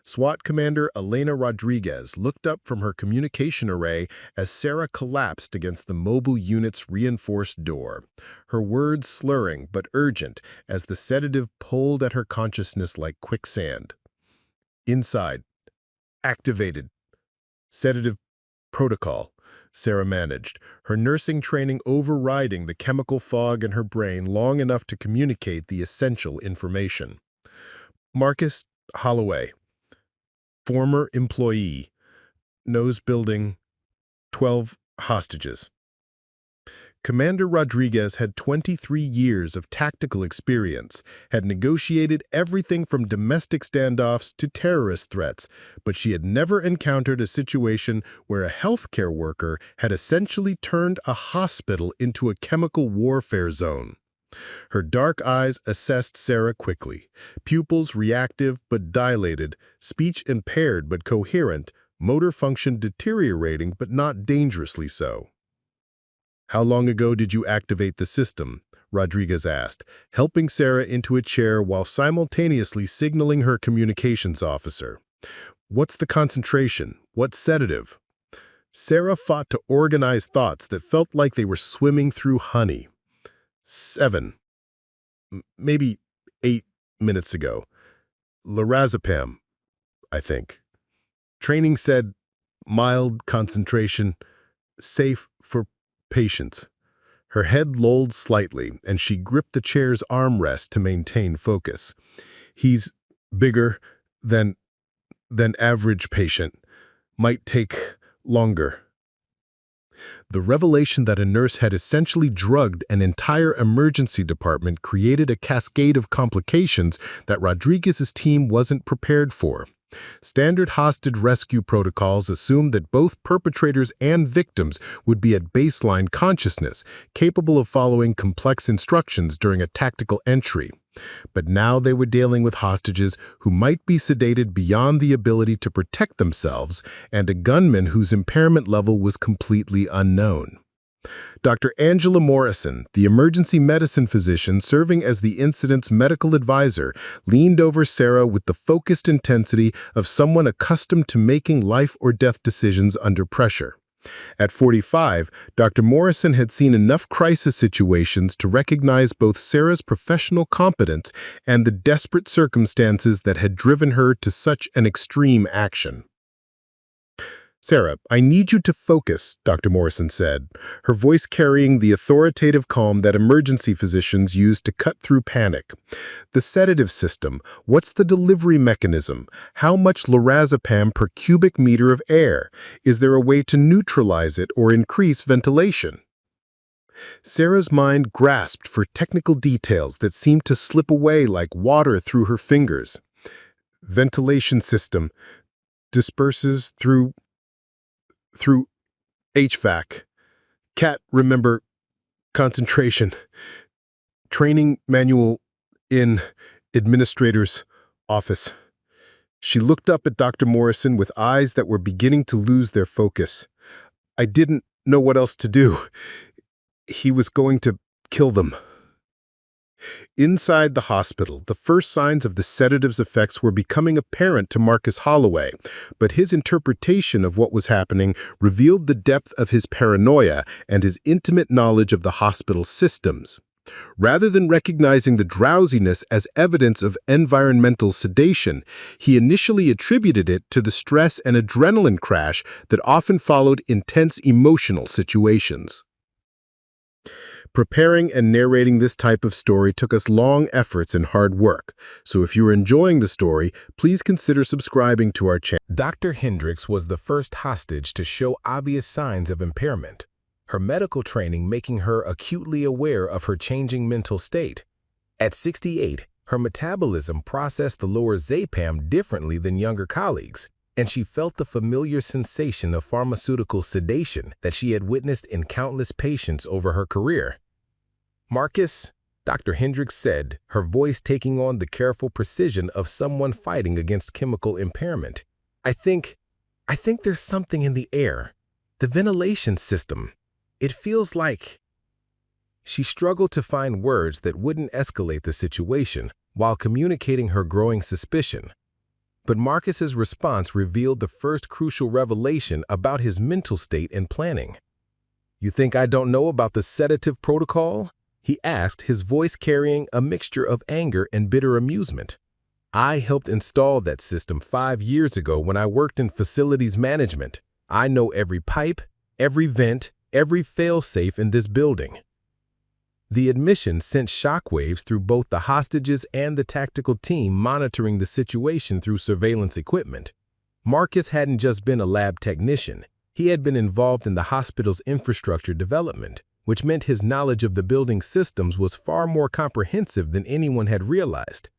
SWAT Commander Elena Rodriguez looked up from her communication array as Sarah collapsed against the mobile unit's reinforced door, her words slurring but urgent as the sedative pulled at her consciousness like quicksand. Inside. Activated. Sedative protocol, Sarah managed, her nursing training overriding the chemical fog in her brain long enough to communicate the essential information. Marcus Holloway. Former employee, Nose Building, 12 hostages. Commander Rodriguez had 23 years of tactical experience, had negotiated everything from domestic standoffs to terrorist threats, but she had never encountered a situation where a healthcare worker had essentially turned a hospital into a chemical warfare zone. Her dark eyes assessed Sarah quickly, pupils reactive but dilated, speech impaired but coherent, motor function deteriorating but not dangerously so. "How long ago did you activate the system?" Rodriguez asked, helping Sarah into a chair while simultaneously signaling her communications officer. "What's the concentration? What sedative?" Sarah fought to organize thoughts that felt like they were swimming through honey. 7. Maybe 8 minutes ago. Lorazepam, I think. Training said mild concentration, safe for patients. Her head lolled slightly, and she gripped the chair's armrest to maintain focus. "He's bigger than average patient. Might take longer." The revelation that a nurse had essentially drugged an entire emergency department created a cascade of complications that Rodriguez's team wasn't prepared for. Standard hostage rescue protocols assumed that both perpetrators and victims would be at baseline consciousness, capable of following complex instructions during a tactical entry. But now they were dealing with hostages who might be sedated beyond the ability to protect themselves, and a gunman whose impairment level was completely unknown. Dr. Angela Morrison, the emergency medicine physician serving as the incident's medical advisor, leaned over Sarah with the focused intensity of someone accustomed to making life or death decisions under pressure. At 45, Dr. Morrison had seen enough crisis situations to recognize both Sarah's professional competence and the desperate circumstances that had driven her to such an extreme action. "Sarah, I need you to focus," Dr. Morrison said, her voice carrying the authoritative calm that emergency physicians use to cut through panic. "The sedative system, what's the delivery mechanism? How much lorazepam per cubic meter of air? Is there a way to neutralize it or increase ventilation?" Sarah's mind grasped for technical details that seemed to slip away like water through her fingers. "Ventilation system disperses through HVAC. Cat, remember, concentration. Training manual in administrator's office." She looked up at Dr. Morrison with eyes that were beginning to lose their focus. "I didn't know what else to do. He was going to kill them." Inside the hospital, the first signs of the sedative's effects were becoming apparent to Marcus Holloway, but his interpretation of what was happening revealed the depth of his paranoia and his intimate knowledge of the hospital's systems. Rather than recognizing the drowsiness as evidence of environmental sedation, he initially attributed it to the stress and adrenaline crash that often followed intense emotional situations. Preparing and narrating this type of story took us long efforts and hard work, so if you're enjoying the story, please consider subscribing to our channel. Dr. Hendricks was the first hostage to show obvious signs of impairment, her medical training making her acutely aware of her changing mental state. At 68, her metabolism processed the lorazepam differently than younger colleagues, and she felt the familiar sensation of pharmaceutical sedation that she had witnessed in countless patients over her career. "Marcus," Dr. Hendricks said, her voice taking on the careful precision of someone fighting against chemical impairment. I think there's something in the air. The ventilation system. It feels like..." She struggled to find words that wouldn't escalate the situation while communicating her growing suspicion. But Marcus's response revealed the first crucial revelation about his mental state and planning. "You think I don't know about the sedative protocol?" he asked, his voice carrying a mixture of anger and bitter amusement. "I helped install that system 5 years ago when I worked in facilities management. I know every pipe, every vent, every fail-safe in this building." The admission sent shockwaves through both the hostages and the tactical team monitoring the situation through surveillance equipment. Marcus hadn't just been a lab technician. He had been involved in the hospital's infrastructure development, which meant his knowledge of the building systems was far more comprehensive than anyone had realized.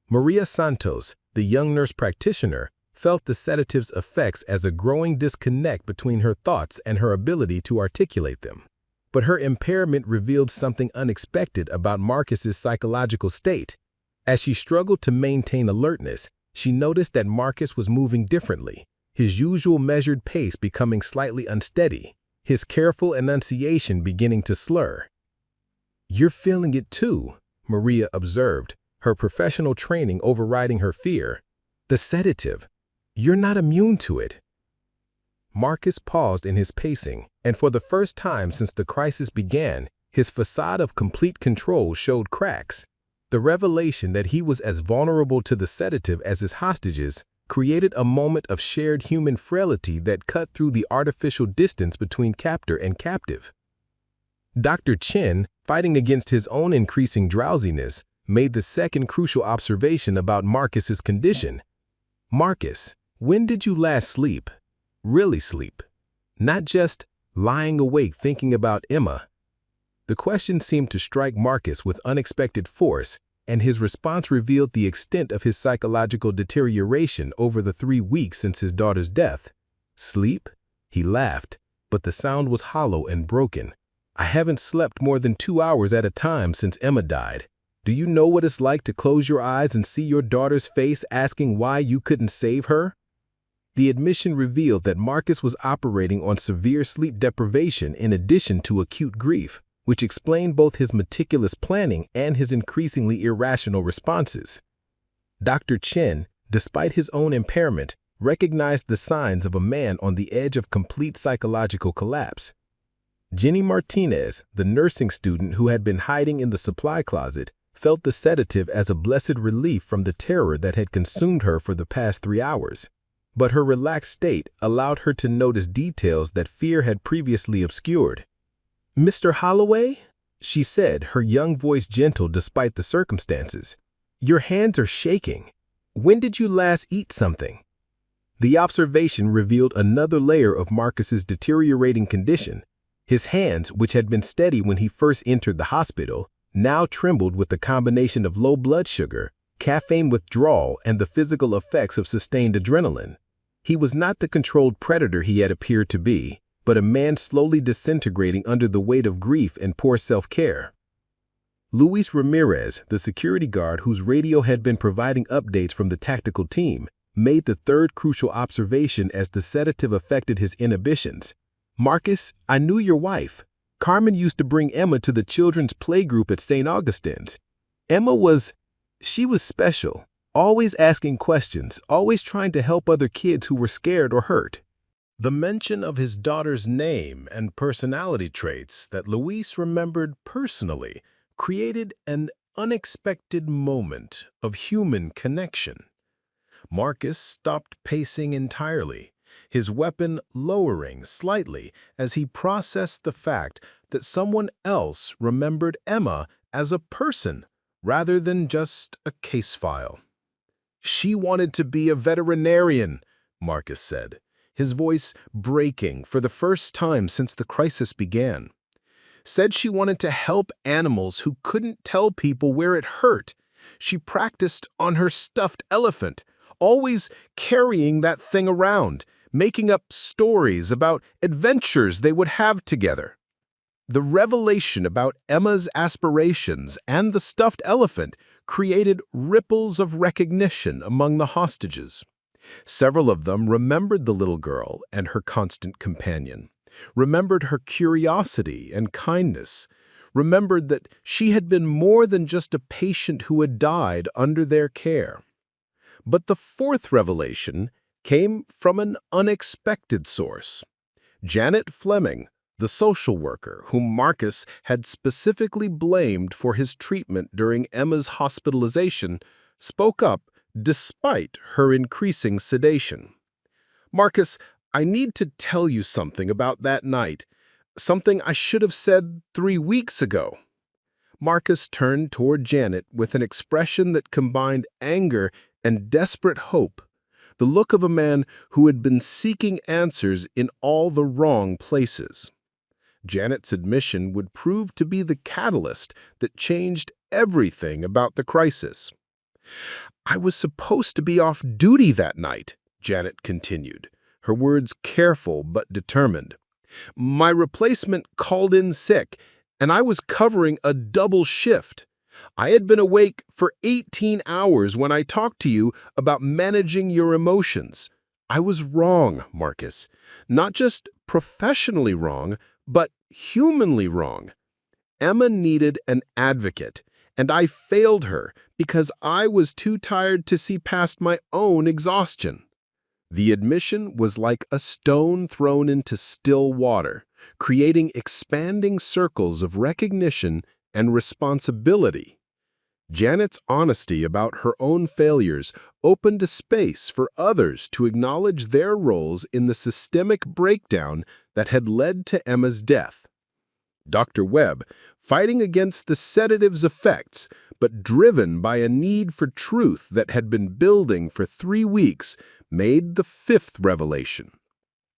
Maria Santos, the young nurse practitioner, felt the sedative's effects as a growing disconnect between her thoughts and her ability to articulate them. But her impairment revealed something unexpected about Marcus's psychological state. As she struggled to maintain alertness, she noticed that Marcus was moving differently, his usual measured pace becoming slightly unsteady, his careful enunciation beginning to slur. "You're feeling it too," Maria observed, her professional training overriding her fear. "The sedative. You're not immune to it." Marcus paused in his pacing, and for the first time since the crisis began, his facade of complete control showed cracks. The revelation that he was as vulnerable to the sedative as his hostages created a moment of shared human frailty that cut through the artificial distance between captor and captive. Dr. Chen, fighting against his own increasing drowsiness, made the second crucial observation about Marcus's condition. "Marcus, when did you last sleep? Really sleep? Not just lying awake thinking about Emma?" The question seemed to strike Marcus with unexpected force, and his response revealed the extent of his psychological deterioration over the 3 weeks since his daughter's death. "Sleep?" He laughed, but the sound was hollow and broken. "I haven't slept more than 2 hours at a time since Emma died. Do you know what it's like to close your eyes and see your daughter's face asking why you couldn't save her?" The admission revealed that Marcus was operating on severe sleep deprivation in addition to acute grief, which explained both his meticulous planning and his increasingly irrational responses. Dr. Chen, despite his own impairment, recognized the signs of a man on the edge of complete psychological collapse. Jenny Martinez, the nursing student who had been hiding in the supply closet, felt the sedative as a blessed relief from the terror that had consumed her for the past 3 hours. But her relaxed state allowed her to notice details that fear had previously obscured. "Mr. Holloway?" she said, her young voice gentle despite the circumstances. "Your hands are shaking. When did you last eat something?" The observation revealed another layer of Marcus's deteriorating condition. His hands, which had been steady when he first entered the hospital, now trembled with the combination of low blood sugar, caffeine withdrawal, and the physical effects of sustained adrenaline. He was not the controlled predator he had appeared to be, but a man slowly disintegrating under the weight of grief and poor self-care. Luis Ramirez, the security guard whose radio had been providing updates from the tactical team, made the third crucial observation as the sedative affected his inhibitions. "Marcus, I knew your wife. Carmen used to bring Emma to the children's playgroup at St. Augustine's. She was special, always asking questions, always trying to help other kids who were scared or hurt." The mention of his daughter's name and personality traits that Luis remembered personally created an unexpected moment of human connection. Marcus stopped pacing entirely, his weapon lowering slightly as he processed the fact that someone else remembered Emma as a person rather than just a case file. "She wanted to be a veterinarian," Marcus said, his voice breaking for the first time since the crisis began. "Said she wanted to help animals who couldn't tell people where it hurt. She practiced on her stuffed elephant, always carrying that thing around, making up stories about adventures they would have together." The revelation about Emma's aspirations and the stuffed elephant created ripples of recognition among the hostages. Several of them remembered the little girl and her constant companion, remembered her curiosity and kindness, remembered that she had been more than just a patient who had died under their care. But the fourth revelation came from an unexpected source. Janet Fleming, the social worker whom Marcus had specifically blamed for his treatment during Emma's hospitalization, spoke up despite her increasing sedation. "Marcus, I need to tell you something about that night, something I should have said 3 weeks ago." Marcus turned toward Janet with an expression that combined anger and desperate hope, the look of a man who had been seeking answers in all the wrong places. Janet's admission would prove to be the catalyst that changed everything about the crisis. "I was supposed to be off duty that night," Janet continued, her words careful but determined. "My replacement called in sick, and I was covering a double shift. I had been awake for 18 hours when I talked to you about managing your emotions. I was wrong, Marcus. Not just professionally wrong, but humanly wrong. Emma needed an advocate, and I failed her because I was too tired to see past my own exhaustion." The admission was like a stone thrown into still water, creating expanding circles of recognition and responsibility. Janet's honesty about her own failures opened a space for others to acknowledge their roles in the systemic breakdown that had led to Emma's death. Dr. Webb, fighting against the sedative's effects, but driven by a need for truth that had been building for 3 weeks, made the fifth revelation.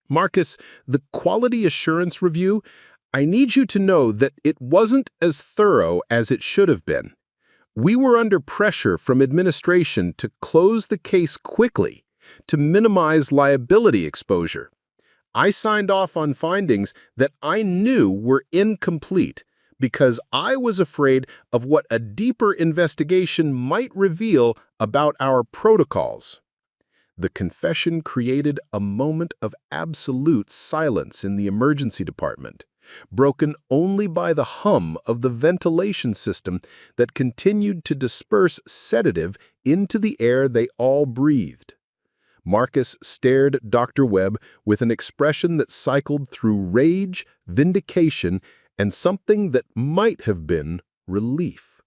"Marcus, the quality assurance review, I need you to know that it wasn't as thorough as it should have been. We were under pressure from administration to close the case quickly, to minimize liability exposure. I signed off on findings that I knew were incomplete because I was afraid of what a deeper investigation might reveal about our protocols." The confession created a moment of absolute silence in the emergency department, broken only by the hum of the ventilation system that continued to disperse sedative into the air they all breathed. Marcus stared at Dr. Webb with an expression that cycled through rage, vindication, and something that might have been relief.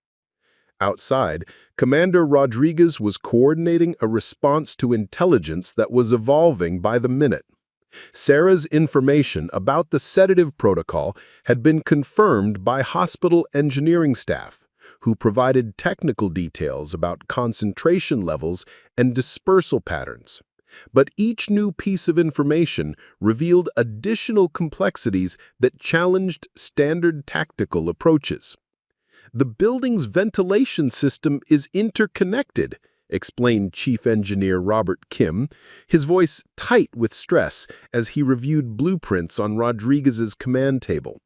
Outside, Commander Rodriguez was coordinating a response to intelligence that was evolving by the minute. Sarah's information about the sedative protocol had been confirmed by hospital engineering staff, who provided technical details about concentration levels and dispersal patterns. But each new piece of information revealed additional complexities that challenged standard tactical approaches. "The building's ventilation system is interconnected," explained Chief Engineer Robert Kim, his voice tight with stress as he reviewed blueprints on Rodriguez's command table.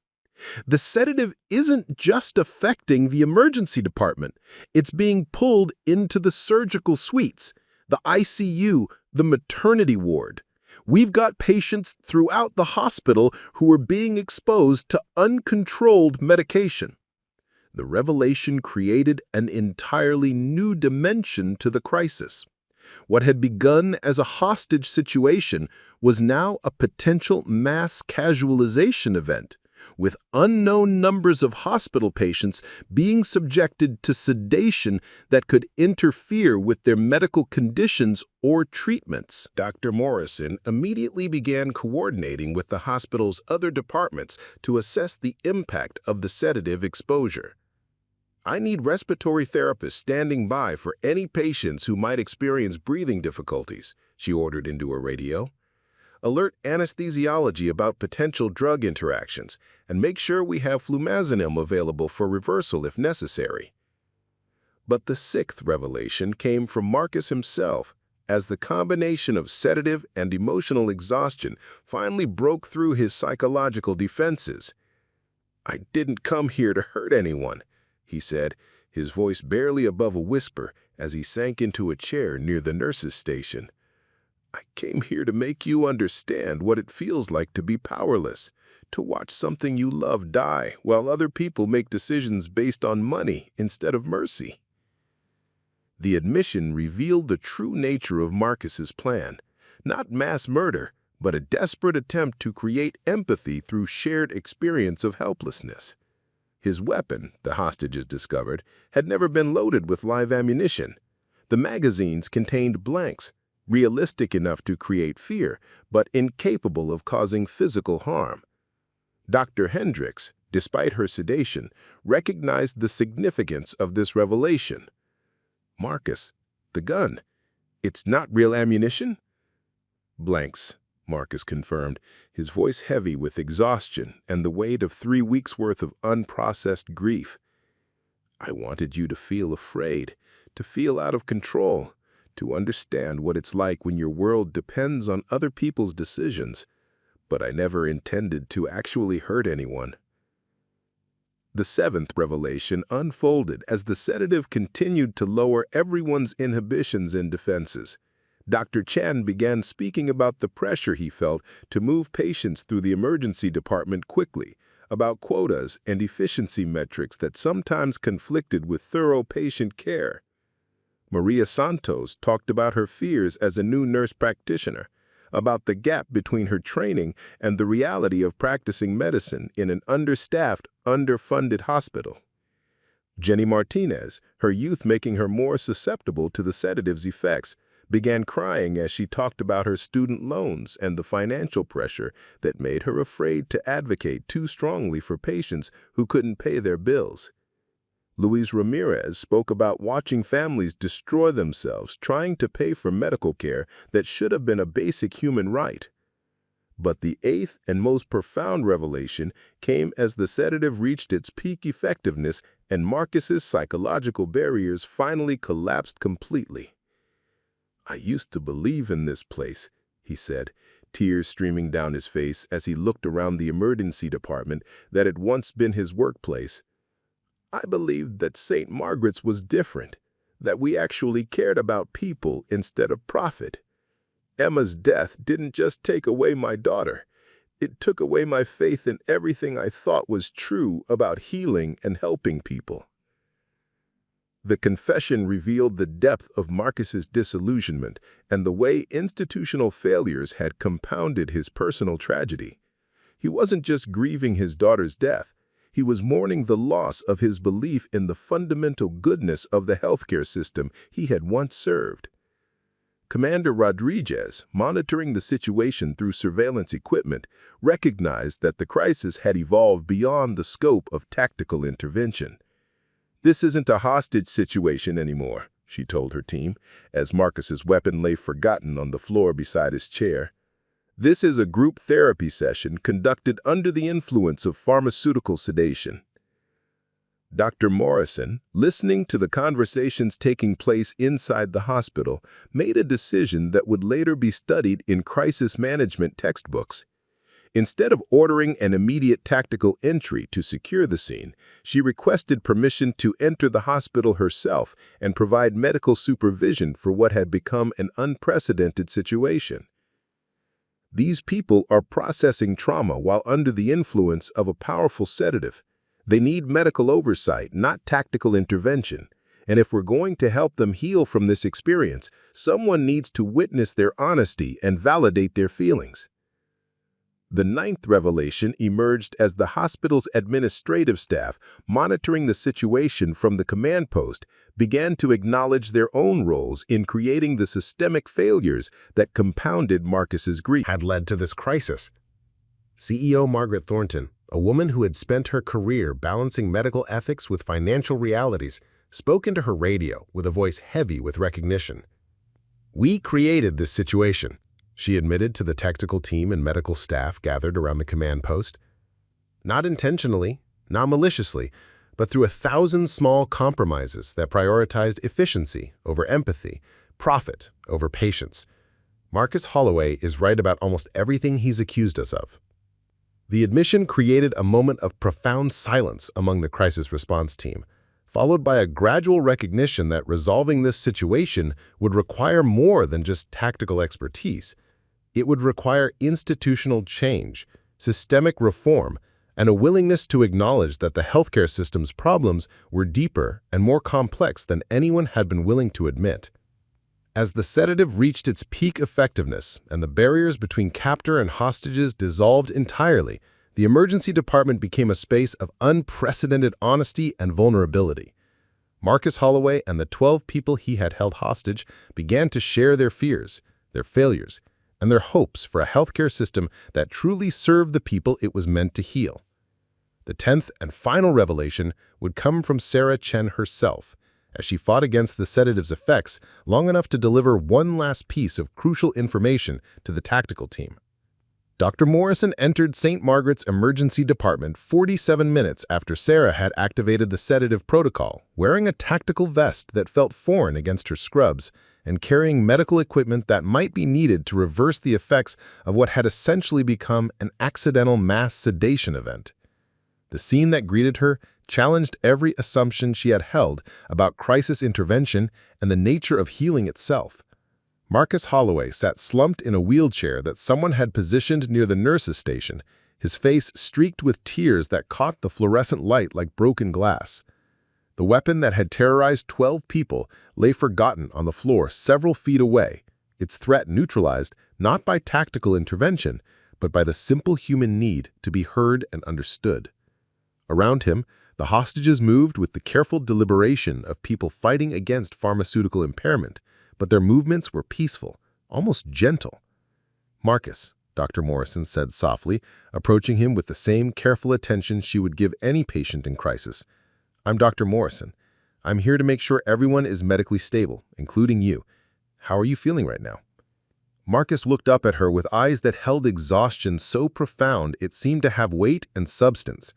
"The sedative isn't just affecting the emergency department. It's being pulled into the surgical suites, the ICU, the maternity ward. We've got patients throughout the hospital who are being exposed to uncontrolled medication." The revelation created an entirely new dimension to the crisis. What had begun as a hostage situation was now a potential mass casualization event, with unknown numbers of hospital patients being subjected to sedation that could interfere with their medical conditions or treatments. Dr. Morrison immediately began coordinating with the hospital's other departments to assess the impact of the sedative exposure. "I need respiratory therapists standing by for any patients who might experience breathing difficulties," she ordered into her radio. "Alert anesthesiology about potential drug interactions, and make sure we have flumazenil available for reversal if necessary." But the sixth revelation came from Marcus himself, as the combination of sedative and emotional exhaustion finally broke through his psychological defenses. "I didn't come here to hurt anyone," he said, his voice barely above a whisper as he sank into a chair near the nurse's station. "I came here to make you understand what it feels like to be powerless, to watch something you love die while other people make decisions based on money instead of mercy." The admission revealed the true nature of Marcus's plan, not mass murder, but a desperate attempt to create empathy through shared experience of helplessness. His weapon, the hostages discovered, had never been loaded with live ammunition. The magazines contained blanks, realistic enough to create fear, but incapable of causing physical harm. Dr. Hendricks, despite her sedation, recognized the significance of this revelation. "Marcus, the gun, it's not real ammunition?" "Blanks," Marcus confirmed, his voice heavy with exhaustion and the weight of 3 weeks' worth of unprocessed grief. "I wanted you to feel afraid, to feel out of control, to understand what it's like when your world depends on other people's decisions, but I never intended to actually hurt anyone." The seventh revelation unfolded as the sedative continued to lower everyone's inhibitions and defenses. Dr. Chen began speaking about the pressure he felt to move patients through the emergency department quickly, about quotas and efficiency metrics that sometimes conflicted with thorough patient care. Maria Santos talked about her fears as a new nurse practitioner, about the gap between her training and the reality of practicing medicine in an understaffed, underfunded hospital. Jenny Martinez, her youth making her more susceptible to the sedative's effects, began crying as she talked about her student loans and the financial pressure that made her afraid to advocate too strongly for patients who couldn't pay their bills. Luis Ramirez spoke about watching families destroy themselves trying to pay for medical care that should have been a basic human right. But the eighth and most profound revelation came as the sedative reached its peak effectiveness and Marcus's psychological barriers finally collapsed completely. "I used to believe in this place," he said, tears streaming down his face as he looked around the emergency department that had once been his workplace. "I believed that Saint Margaret's was different, that we actually cared about people instead of profit. Emma's death didn't just take away my daughter. It took away my faith in everything I thought was true about healing and helping people." The confession revealed the depth of Marcus's disillusionment and the way institutional failures had compounded his personal tragedy. He wasn't just grieving his daughter's death. He was mourning the loss of his belief in the fundamental goodness of the healthcare system he had once served. Commander Rodriguez, monitoring the situation through surveillance equipment, recognized that the crisis had evolved beyond the scope of tactical intervention. "This isn't a hostage situation anymore," she told her team, as Marcus's weapon lay forgotten on the floor beside his chair. "This is a group therapy session conducted under the influence of pharmaceutical sedation." Dr. Morrison, listening to the conversations taking place inside the hospital, made a decision that would later be studied in crisis management textbooks. Instead of ordering an immediate tactical entry to secure the scene, she requested permission to enter the hospital herself and provide medical supervision for what had become an unprecedented situation. These people are processing trauma while under the influence of a powerful sedative. They need medical oversight, not tactical intervention. And if we're going to help them heal from this experience, someone needs to witness their honesty and validate their feelings. The ninth revelation emerged as the hospital's administrative staff, monitoring the situation from the command post, began to acknowledge their own roles in creating the systemic failures that compounded Marcus's grief. Had led to this crisis. CEO Margaret Thornton, a woman who had spent her career balancing medical ethics with financial realities, spoke into her radio with a voice heavy with recognition. "We created this situation," she admitted to the tactical team and medical staff gathered around the command post. "Not intentionally, not maliciously, but through 1,000 small compromises that prioritized efficiency over empathy, profit over patience. Marcus Holloway is right about almost everything he's accused us of." The admission created a moment of profound silence among the crisis response team, followed by a gradual recognition that resolving this situation would require more than just tactical expertise. It would require institutional change, systemic reform, and a willingness to acknowledge that the healthcare system's problems were deeper and more complex than anyone had been willing to admit. As the sedative reached its peak effectiveness and the barriers between captor and hostages dissolved entirely, the emergency department became a space of unprecedented honesty and vulnerability. Marcus Holloway and the 12 people he had held hostage began to share their fears, their failures, and their hopes for a healthcare system that truly served the people it was meant to heal. The 10th and final revelation would come from Sarah Chen herself, as she fought against the sedative's effects long enough to deliver one last piece of crucial information to the tactical team. Dr. Morrison entered Saint Margaret's emergency department 47 minutes after Sarah had activated the sedative protocol, wearing a tactical vest that felt foreign against her scrubs and carrying medical equipment that might be needed to reverse the effects of what had essentially become an accidental mass sedation event. The scene that greeted her challenged every assumption she had held about crisis intervention and the nature of healing itself. Marcus Holloway sat slumped in a wheelchair that someone had positioned near the nurse's station, his face streaked with tears that caught the fluorescent light like broken glass. The weapon that had terrorized 12 people lay forgotten on the floor several feet away, its threat neutralized not by tactical intervention, but by the simple human need to be heard and understood. Around him, the hostages moved with the careful deliberation of people fighting against pharmaceutical impairment, but their movements were peaceful, almost gentle. "Marcus," Dr. Morrison said softly, approaching him with the same careful attention she would give any patient in crisis. "I'm Dr. Morrison. I'm here to make sure everyone is medically stable, including you. How are you feeling right now?" Marcus looked up at her with eyes that held exhaustion so profound it seemed to have weight and substance.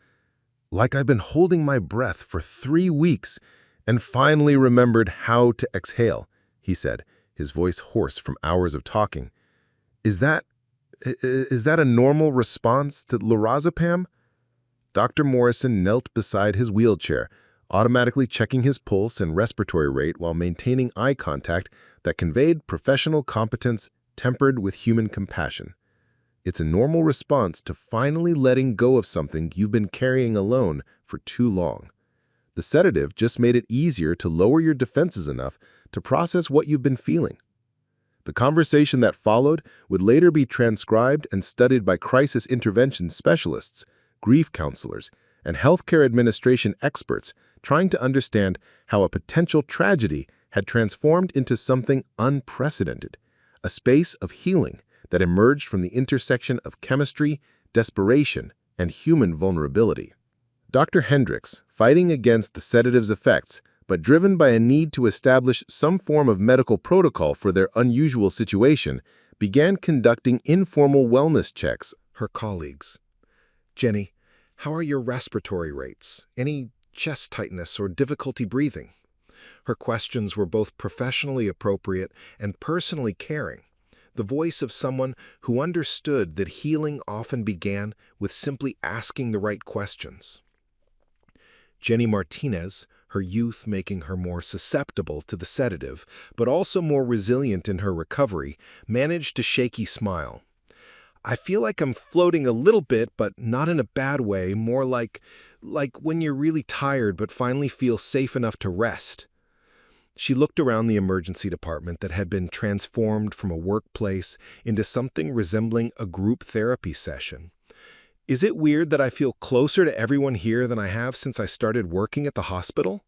"Like I've been holding my breath for 3 weeks and finally remembered how to exhale," he said, his voice hoarse from hours of talking. Is that a normal response to lorazepam?" Dr. Morrison knelt beside his wheelchair, automatically checking his pulse and respiratory rate while maintaining eye contact that conveyed professional competence tempered with human compassion. "It's a normal response to finally letting go of something you've been carrying alone for too long." The sedative just made it easier to lower your defenses enough to process what you've been feeling. The conversation that followed would later be transcribed and studied by crisis intervention specialists, grief counselors, and healthcare administration experts trying to understand how a potential tragedy had transformed into something unprecedented, a space of healing that emerged from the intersection of chemistry, desperation, and human vulnerability. Dr. Hendricks, fighting against the sedative's effects, but driven by a need to establish some form of medical protocol for their unusual situation, began conducting informal wellness checks. Her colleagues. "Jenny, how are your respiratory rates? Any chest tightness or difficulty breathing?" Her questions were both professionally appropriate and personally caring, the voice of someone who understood that healing often began with simply asking the right questions. Jenny Martinez, her youth making her more susceptible to the sedative, but also more resilient in her recovery, managed a shaky smile. "I feel like I'm floating a little bit, but not in a bad way, more like when you're really tired but finally feel safe enough to rest." She looked around the emergency department that had been transformed from a workplace into something resembling a group therapy session. "Is it weird that I feel closer to everyone here than I have since I started working at the hospital?"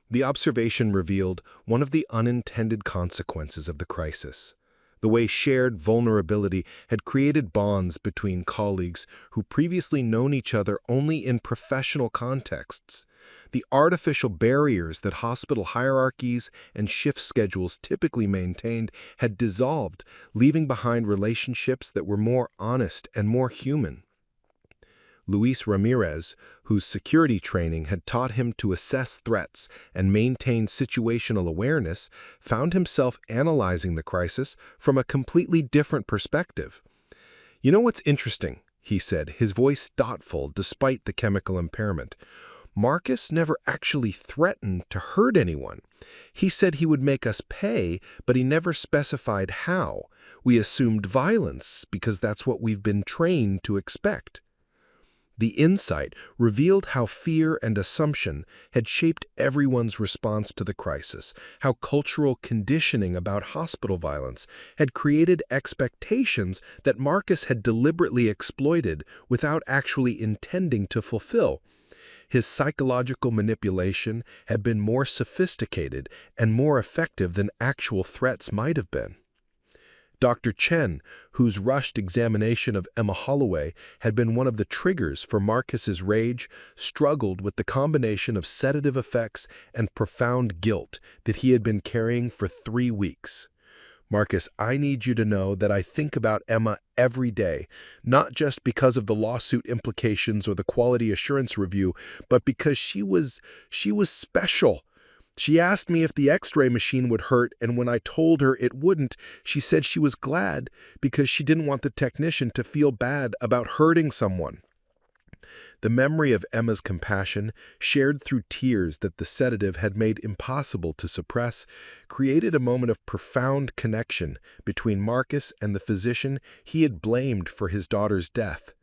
The observation revealed one of the unintended consequences of the crisis. The way shared vulnerability had created bonds between colleagues who previously known each other only in professional contexts. The artificial barriers that hospital hierarchies and shift schedules typically maintained had dissolved, leaving behind relationships that were more honest and more human. Luis Ramirez, whose security training had taught him to assess threats and maintain situational awareness, found himself analyzing the crisis from a completely different perspective. "You know what's interesting?" he said, his voice thoughtful despite the chemical impairment. "Marcus never actually threatened to hurt anyone. He said he would make us pay, but he never specified how. We assumed violence because that's what we've been trained to expect." The insight revealed how fear and assumption had shaped everyone's response to the crisis, how cultural conditioning about hospital violence had created expectations that Marcus had deliberately exploited without actually intending to fulfill. His psychological manipulation had been more sophisticated and more effective than actual threats might have been. Dr. Chen, whose rushed examination of Emma Holloway had been one of the triggers for Marcus's rage, struggled with the combination of sedative effects and profound guilt that he had been carrying for 3 weeks. "Marcus, I need you to know that I think about Emma every day, not just because of the lawsuit implications or the quality assurance review, but because she was special. She asked me if the x-ray machine would hurt, and when I told her it wouldn't, she said she was glad because she didn't want the technician to feel bad about hurting someone." The memory of Emma's compassion, shared through tears that the sedative had made impossible to suppress, created a moment of profound connection between Marcus and the physician he had blamed for his daughter's death.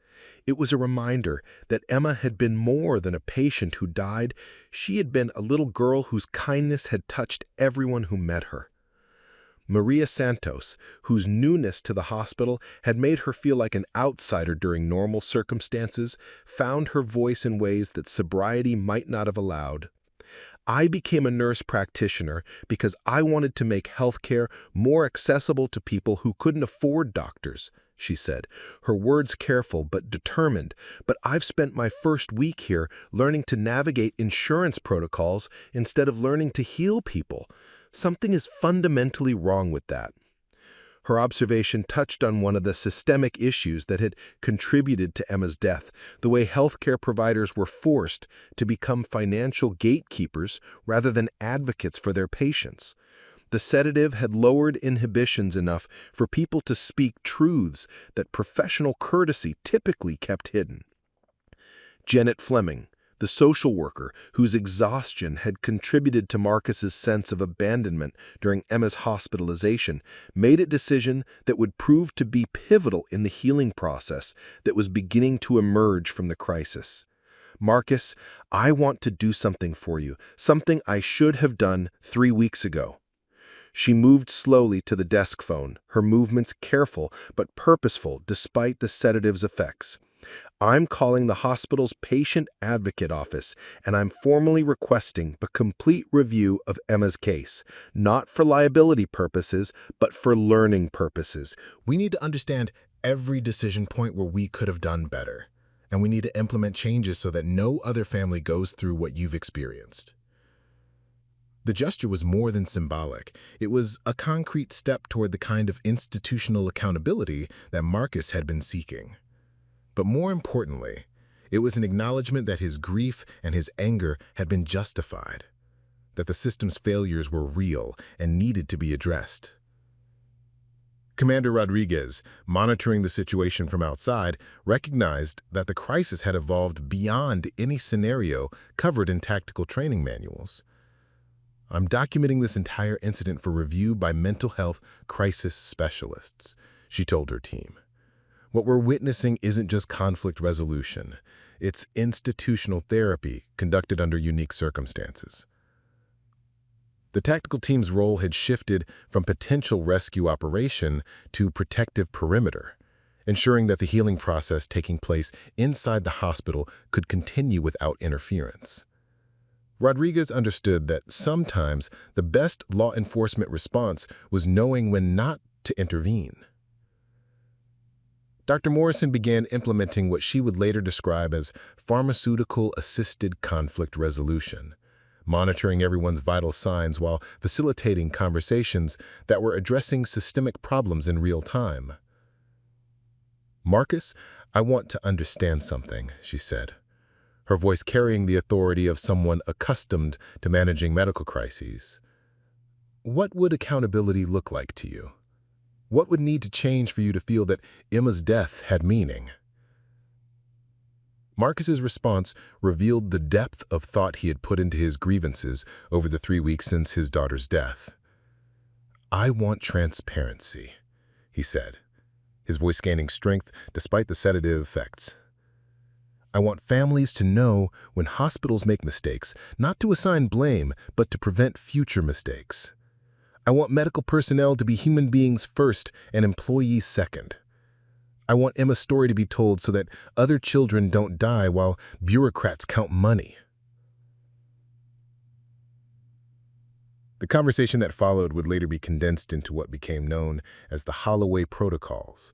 It was a reminder that Emma had been more than a patient who died. She had been a little girl whose kindness had touched everyone who met her. Maria Santos, whose newness to the hospital had made her feel like an outsider during normal circumstances, found her voice in ways that sobriety might not have allowed. "I became a nurse practitioner because I wanted to make healthcare more accessible to people who couldn't afford doctors," she said, her words careful but determined. "But I've spent my first week here learning to navigate insurance protocols instead of learning to heal people. Something is fundamentally wrong with that." Her observation touched on one of the systemic issues that had contributed to Emma's death, the way healthcare providers were forced to become financial gatekeepers rather than advocates for their patients. The sedative had lowered inhibitions enough for people to speak truths that professional courtesy typically kept hidden. Janet Fleming, the social worker whose exhaustion had contributed to Marcus's sense of abandonment during Emma's hospitalization, made a decision that would prove to be pivotal in the healing process that was beginning to emerge from the crisis. "Marcus, I want to do something for you, something I should have done 3 weeks ago." She moved slowly to the desk phone, her movements careful but purposeful despite the sedative's effects. "I'm calling the hospital's patient advocate office, and I'm formally requesting a complete review of Emma's case, not for liability purposes, but for learning purposes. We need to understand every decision point where we could have done better, and we need to implement changes so that no other family goes through what you've experienced." The gesture was more than symbolic. It was a concrete step toward the kind of institutional accountability that Marcus had been seeking. But more importantly, it was an acknowledgement that his grief and his anger had been justified, that the system's failures were real and needed to be addressed. Commander Rodriguez, monitoring the situation from outside, recognized that the crisis had evolved beyond any scenario covered in tactical training manuals. "I'm documenting this entire incident for review by mental health crisis specialists," she told her team. "What we're witnessing isn't just conflict resolution. It's institutional therapy conducted under unique circumstances." The tactical team's role had shifted from potential rescue operation to protective perimeter, ensuring that the healing process taking place inside the hospital could continue without interference. Rodriguez understood that sometimes the best law enforcement response was knowing when not to intervene. Dr. Morrison began implementing what she would later describe as pharmaceutical-assisted conflict resolution, monitoring everyone's vital signs while facilitating conversations that were addressing systemic problems in real time. "Marcus, I want to understand something," she said, her voice carrying the authority of someone accustomed to managing medical crises. "What would accountability look like to you? What would need to change for you to feel that Emma's death had meaning?" Marcus's response revealed the depth of thought he had put into his grievances over the 3 weeks since his daughter's death. "I want transparency," he said, his voice gaining strength despite the sedative effects. "I want families to know when hospitals make mistakes, not to assign blame, but to prevent future mistakes. I want medical personnel to be human beings first and employees second. I want Emma's story to be told so that other children don't die while bureaucrats count money." The conversation that followed would later be condensed into what became known as the Holloway Protocols,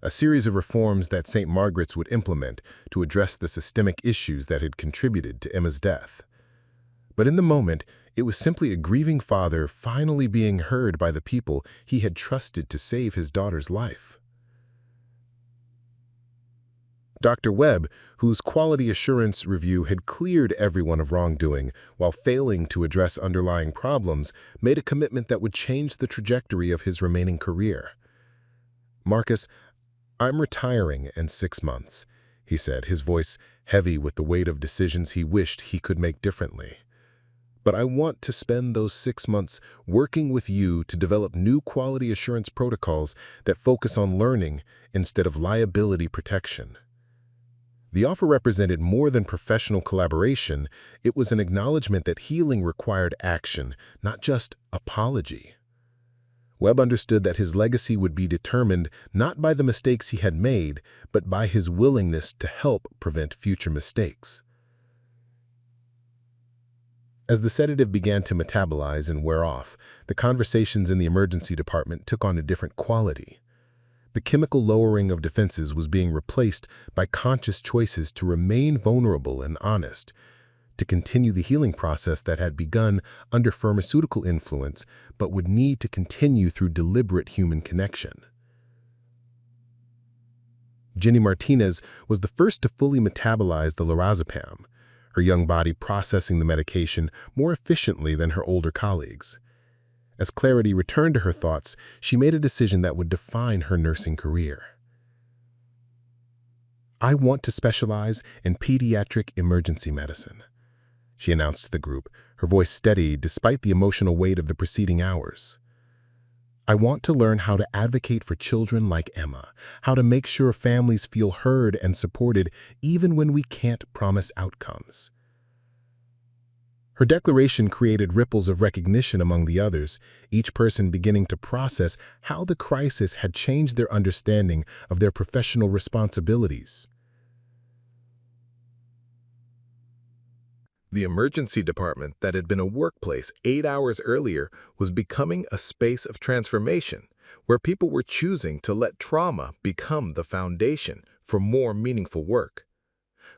a series of reforms that Saint Margaret's would implement to address the systemic issues that had contributed to Emma's death. But in the moment, it was simply a grieving father finally being heard by the people he had trusted to save his daughter's life. Dr. Webb, whose quality assurance review had cleared everyone of wrongdoing while failing to address underlying problems, made a commitment that would change the trajectory of his remaining career. "Marcus, I'm retiring in 6 months," he said, his voice heavy with the weight of decisions he wished he could make differently. "But I want to spend those 6 months working with you to develop new quality assurance protocols that focus on learning instead of liability protection." The offer represented more than professional collaboration. It was an acknowledgement that healing required action, not just apology. Webb understood that his legacy would be determined not by the mistakes he had made, but by his willingness to help prevent future mistakes. As the sedative began to metabolize and wear off, the conversations in the emergency department took on a different quality. The chemical lowering of defenses was being replaced by conscious choices to remain vulnerable and honest, to continue the healing process that had begun under pharmaceutical influence but would need to continue through deliberate human connection. Jenny Martinez was the first to fully metabolize the lorazepam, her young body processing the medication more efficiently than her older colleagues. As clarity returned to her thoughts, she made a decision that would define her nursing career. "I want to specialize in pediatric emergency medicine," she announced to the group, her voice steady despite the emotional weight of the preceding hours. I want to learn how to advocate for children like Emma, how to make sure families feel heard and supported even when we can't promise outcomes. Her declaration created ripples of recognition among the others, each person beginning to process how the crisis had changed their understanding of their professional responsibilities. The emergency department that had been a workplace 8 hours earlier was becoming a space of transformation, where people were choosing to let trauma become the foundation for more meaningful work.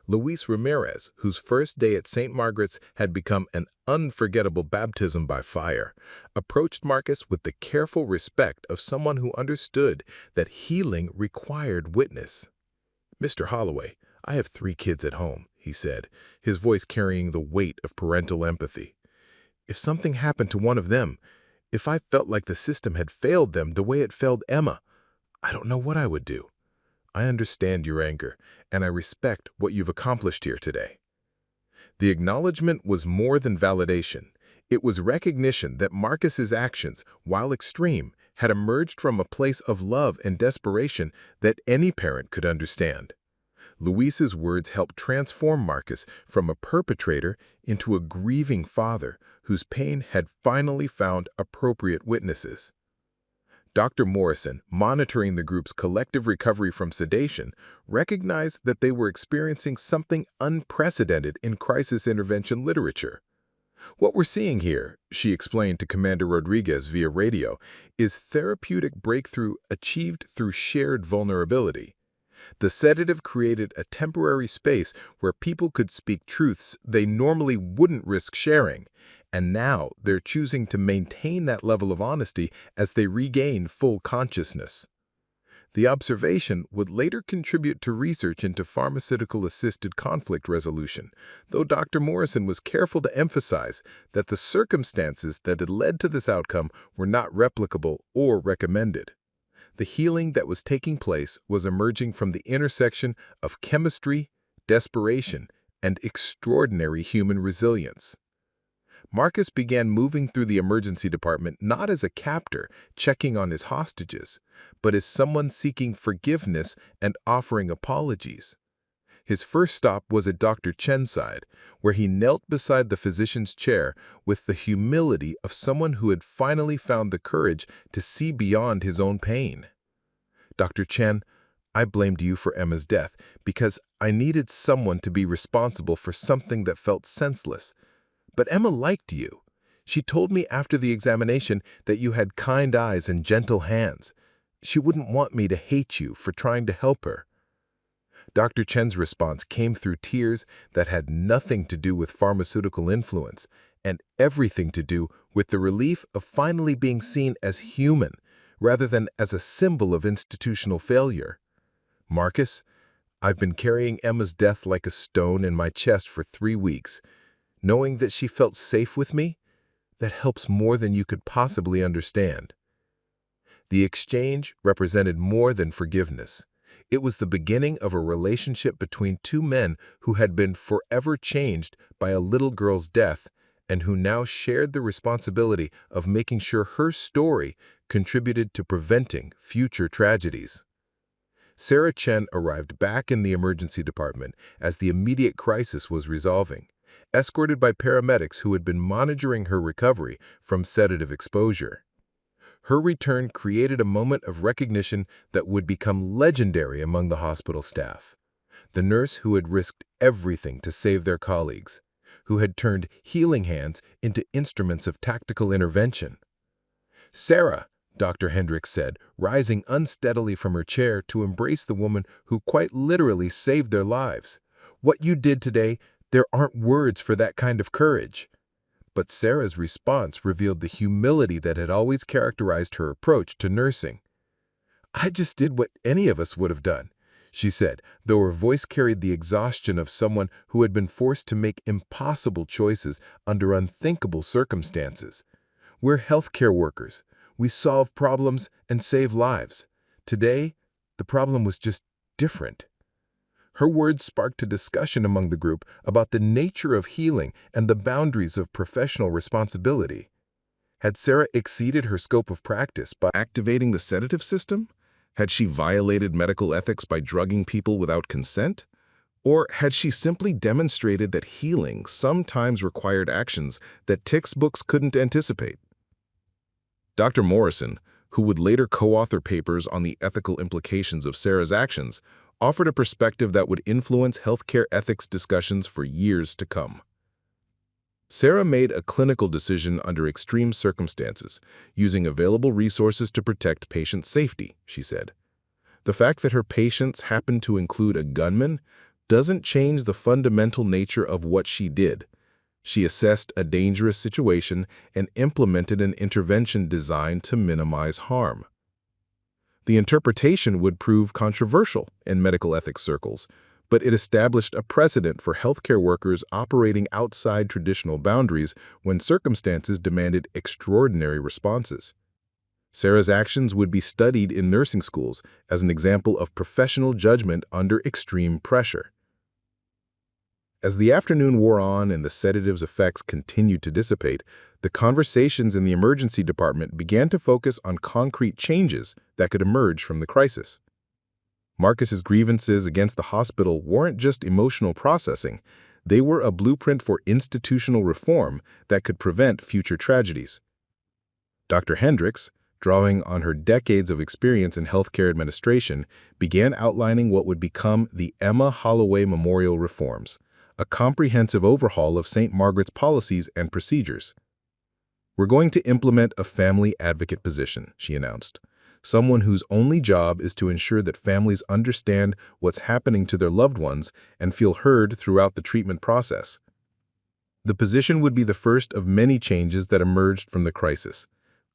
Luis Ramirez, whose first day at Saint Margaret's had become an unforgettable baptism by fire, approached Marcus with the careful respect of someone who understood that healing required witness. "Mr. Holloway, I have 3 kids at home," he said, his voice carrying the weight of parental empathy. "If something happened to one of them, if I felt like the system had failed them the way it failed Emma, I don't know what I would do. I understand your anger, and I respect what you've accomplished here today." The acknowledgement was more than validation. It was recognition that Marcus's actions, while extreme, had emerged from a place of love and desperation that any parent could understand. Luis's words helped transform Marcus from a perpetrator into a grieving father whose pain had finally found appropriate witnesses. Dr. Morrison, monitoring the group's collective recovery from sedation, recognized that they were experiencing something unprecedented in crisis intervention literature. "What we're seeing here," she explained to Commander Rodriguez via radio, "is therapeutic breakthrough achieved through shared vulnerability. The sedative created a temporary space where people could speak truths they normally wouldn't risk sharing, and now they're choosing to maintain that level of honesty as they regain full consciousness." The observation would later contribute to research into pharmaceutical-assisted conflict resolution, though Dr. Morrison was careful to emphasize that the circumstances that had led to this outcome were not replicable or recommended. The healing that was taking place was emerging from the intersection of chemistry, desperation, and extraordinary human resilience. Marcus began moving through the emergency department not as a captor checking on his hostages, but as someone seeking forgiveness and offering apologies. His first stop was at Dr. Chen's side, where he knelt beside the physician's chair with the humility of someone who had finally found the courage to see beyond his own pain. "Dr. Chen, I blamed you for Emma's death because I needed someone to be responsible for something that felt senseless. But Emma liked you. She told me after the examination that you had kind eyes and gentle hands. She wouldn't want me to hate you for trying to help her." Dr. Chen's response came through tears that had nothing to do with pharmaceutical influence and everything to do with the relief of finally being seen as human rather than as a symbol of institutional failure. "Marcus, I've been carrying Emma's death like a stone in my chest for 3 weeks. Knowing that she felt safe with me, that helps more than you could possibly understand." The exchange represented more than forgiveness. It was the beginning of a relationship between 2 men who had been forever changed by a little girl's death and who now shared the responsibility of making sure her story contributed to preventing future tragedies. Sarah Chen arrived back in the emergency department as the immediate crisis was resolving, escorted by paramedics who had been monitoring her recovery from sedative exposure. Her return created a moment of recognition that would become legendary among the hospital staff. The nurse who had risked everything to save their colleagues, who had turned healing hands into instruments of tactical intervention. "Sarah," Dr. Hendricks said, rising unsteadily from her chair to embrace the woman who quite literally saved their lives. "What you did today, there aren't words for that kind of courage." But Sarah's response revealed the humility that had always characterized her approach to nursing. "I just did what any of us would have done," she said, though her voice carried the exhaustion of someone who had been forced to make impossible choices under unthinkable circumstances. "We're healthcare workers. We solve problems and save lives. Today, the problem was just different." Her words sparked a discussion among the group about the nature of healing and the boundaries of professional responsibility. Had Sarah exceeded her scope of practice by activating the sedative system? Had she violated medical ethics by drugging people without consent? Or had she simply demonstrated that healing sometimes required actions that textbooks couldn't anticipate? Dr. Morrison, who would later co-author papers on the ethical implications of Sarah's actions, offered a perspective that would influence healthcare ethics discussions for years to come. Sarah made a clinical decision under extreme circumstances, using available resources to protect patient safety, she said. The fact that her patients happened to include a gunman doesn't change the fundamental nature of what she did. She assessed a dangerous situation and implemented an intervention designed to minimize harm. The interpretation would prove controversial in medical ethics circles, but it established a precedent for healthcare workers operating outside traditional boundaries when circumstances demanded extraordinary responses. Sarah's actions would be studied in nursing schools as an example of professional judgment under extreme pressure. As the afternoon wore on and the sedative's effects continued to dissipate, the conversations in the emergency department began to focus on concrete changes that could emerge from the crisis. Marcus's grievances against the hospital weren't just emotional processing, they were a blueprint for institutional reform that could prevent future tragedies. Dr. Hendricks, drawing on her decades of experience in healthcare administration, began outlining what would become the Emma Holloway Memorial Reforms, a comprehensive overhaul of Saint Margaret's policies and procedures. "We're going to implement a family advocate position," she announced. "Someone whose only job is to ensure that families understand what's happening to their loved ones and feel heard throughout the treatment process." The position would be the first of many changes that emerged from the crisis.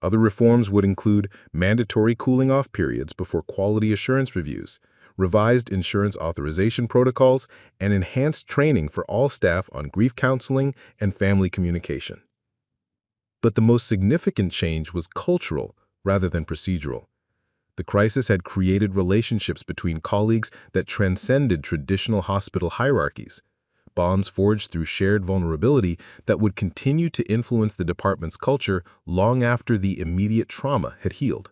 Other reforms would include mandatory cooling-off periods before quality assurance reviews, revised insurance authorization protocols, and enhanced training for all staff on grief counseling and family communication. But the most significant change was cultural rather than procedural. The crisis had created relationships between colleagues that transcended traditional hospital hierarchies, bonds forged through shared vulnerability that would continue to influence the department's culture long after the immediate trauma had healed.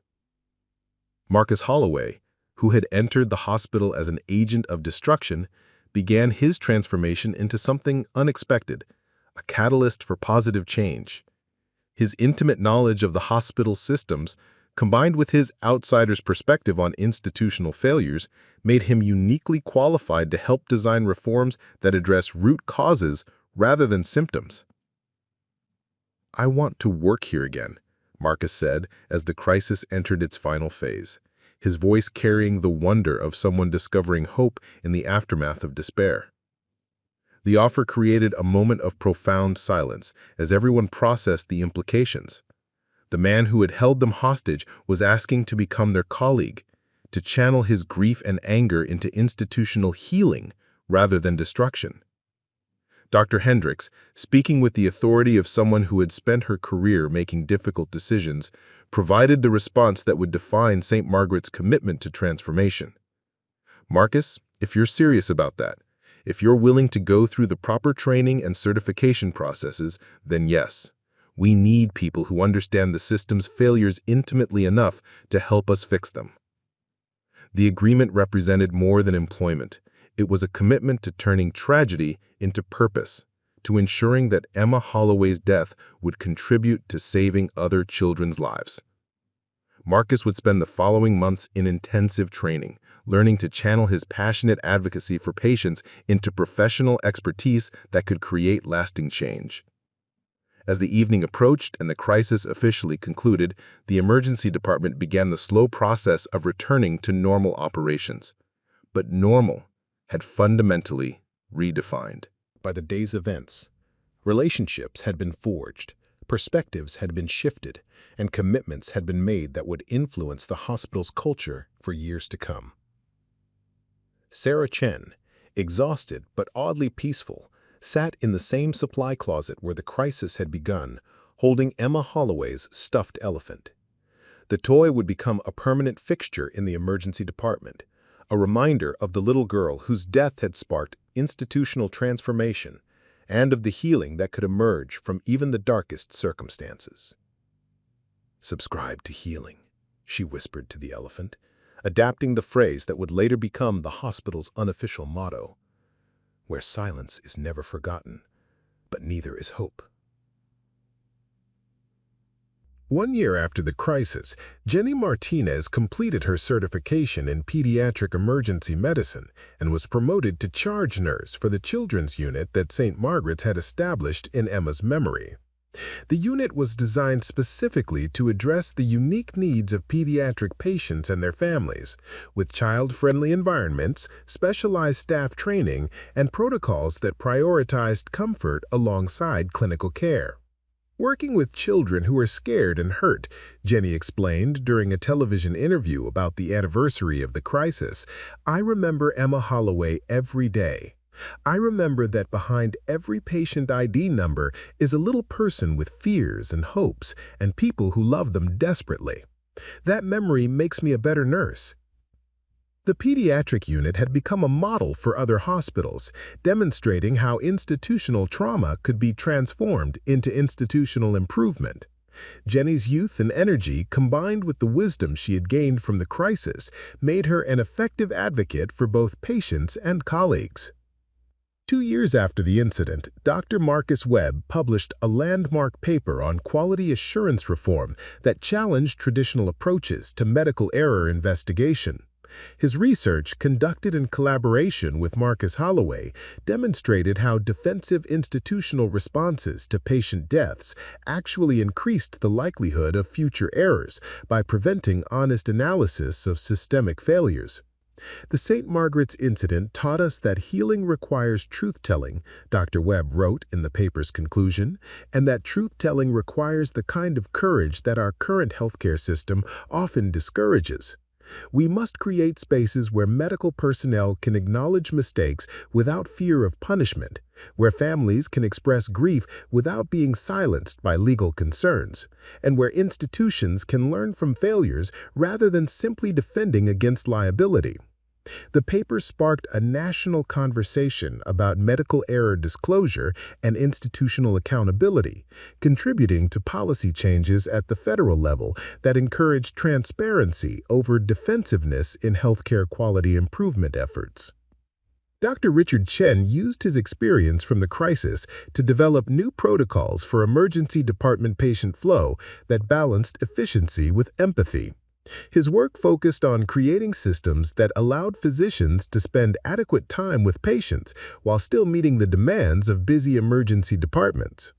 Marcus Holloway, who had entered the hospital as an agent of destruction, began his transformation into something unexpected, a catalyst for positive change. His intimate knowledge of the hospital systems, combined with his outsider's perspective on institutional failures, made him uniquely qualified to help design reforms that address root causes rather than symptoms. "I want to work here again," Marcus said as the crisis entered its final phase, his voice carrying the wonder of someone discovering hope in the aftermath of despair. The offer created a moment of profound silence as everyone processed the implications. The man who had held them hostage was asking to become their colleague, to channel his grief and anger into institutional healing rather than destruction. Dr. Hendricks, speaking with the authority of someone who had spent her career making difficult decisions, provided the response that would define St. Margaret's commitment to transformation. "Marcus, if you're serious about that, if you're willing to go through the proper training and certification processes, then yes. We need people who understand the system's failures intimately enough to help us fix them." The agreement represented more than employment. It was a commitment to turning tragedy into purpose, to ensuring that Emma Holloway's death would contribute to saving other children's lives. Marcus would spend the following months in intensive training, learning to channel his passionate advocacy for patients into professional expertise that could create lasting change. As the evening approached and the crisis officially concluded, the emergency department began the slow process of returning to normal operations. But normal had fundamentally redefined. By the day's events, relationships had been forged, perspectives had been shifted, and commitments had been made that would influence the hospital's culture for years to come. Sarah Chen, exhausted but oddly peaceful, sat in the same supply closet where the crisis had begun, holding Emma Holloway's stuffed elephant. The toy would become a permanent fixture in the emergency department, a reminder of the little girl whose death had sparked institutional transformation and of the healing that could emerge from even the darkest circumstances. "Subscribe to healing," she whispered to the elephant, adapting the phrase that would later become the hospital's unofficial motto, "Where silence is never forgotten, but neither is hope." 1 year after the crisis, Jenny Martinez completed her certification in pediatric emergency medicine and was promoted to charge nurse for the children's unit that St. Margaret's had established in Emma's memory. The unit was designed specifically to address the unique needs of pediatric patients and their families, with child-friendly environments, specialized staff training, and protocols that prioritized comfort alongside clinical care. "Working with children who are scared and hurt," Jenny explained during a television interview about the anniversary of the crisis, "I remember Emma Holloway every day. I remember that behind every patient ID number is a little person with fears and hopes and people who love them desperately. That memory makes me a better nurse." The pediatric unit had become a model for other hospitals, demonstrating how institutional trauma could be transformed into institutional improvement. Jenny's youth and energy, combined with the wisdom she had gained from the crisis, made her an effective advocate for both patients and colleagues. 2 years after the incident, Dr. Marcus Webb published a landmark paper on quality assurance reform that challenged traditional approaches to medical error investigation. His research, conducted in collaboration with Marcus Holloway, demonstrated how defensive institutional responses to patient deaths actually increased the likelihood of future errors by preventing honest analysis of systemic failures. "The St. Margaret's incident taught us that healing requires truth-telling," Dr. Webb wrote in the paper's conclusion, "and that truth-telling requires the kind of courage that our current healthcare system often discourages. We must create spaces where medical personnel can acknowledge mistakes without fear of punishment, where families can express grief without being silenced by legal concerns, and where institutions can learn from failures rather than simply defending against liability." The paper sparked a national conversation about medical error disclosure and institutional accountability, contributing to policy changes at the federal level that encouraged transparency over defensiveness in healthcare quality improvement efforts. Dr. Richard Chen used his experience from the crisis to develop new protocols for emergency department patient flow that balanced efficiency with empathy. His work focused on creating systems that allowed physicians to spend adequate time with patients while still meeting the demands of busy emergency departments.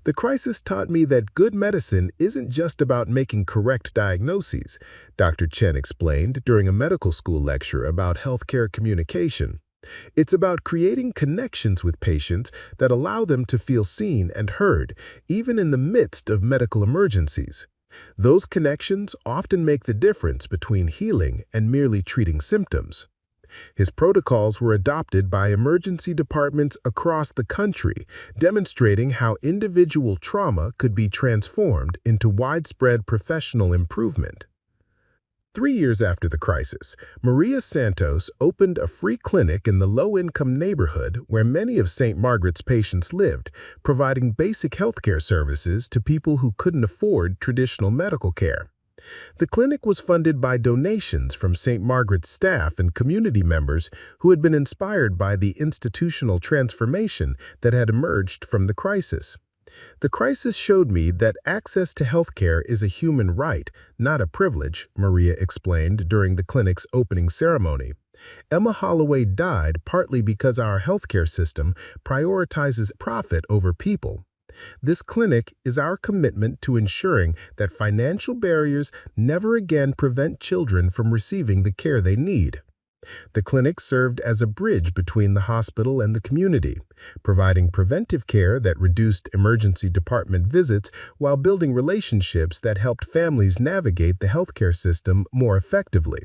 "The crisis taught me that good medicine isn't just about making correct diagnoses," Dr. Chen explained during a medical school lecture about healthcare communication. "It's about creating connections with patients that allow them to feel seen and heard, even in the midst of medical emergencies. Those connections often make the difference between healing and merely treating symptoms." His protocols were adopted by emergency departments across the country, demonstrating how individual trauma could be transformed into widespread professional improvement. 3 years after the crisis, Maria Santos opened a free clinic in the low-income neighborhood where many of St. Margaret's patients lived, providing basic healthcare services to people who couldn't afford traditional medical care. The clinic was funded by donations from St. Margaret's staff and community members who had been inspired by the institutional transformation that had emerged from the crisis. "The crisis showed me that access to healthcare is a human right, not a privilege," Maria explained during the clinic's opening ceremony. "Emma Holloway died partly because our healthcare system prioritizes profit over people. This clinic is our commitment to ensuring that financial barriers never again prevent children from receiving the care they need." The clinic served as a bridge between the hospital and the community, providing preventive care that reduced emergency department visits while building relationships that helped families navigate the healthcare system more effectively.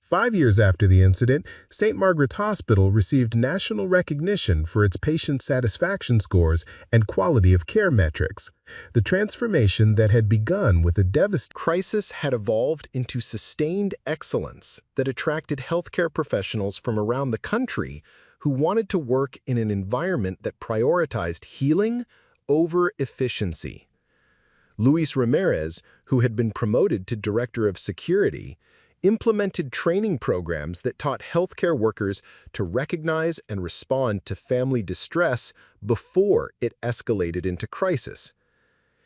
5 years after the incident, St. Margaret's Hospital received national recognition for its patient satisfaction scores and quality of care metrics. The transformation that had begun with a devastating crisis had evolved into sustained excellence that attracted healthcare professionals from around the country who wanted to work in an environment that prioritized healing over efficiency. Luis Ramirez, who had been promoted to Director of Security, implemented training programs that taught healthcare workers to recognize and respond to family distress before it escalated into crisis.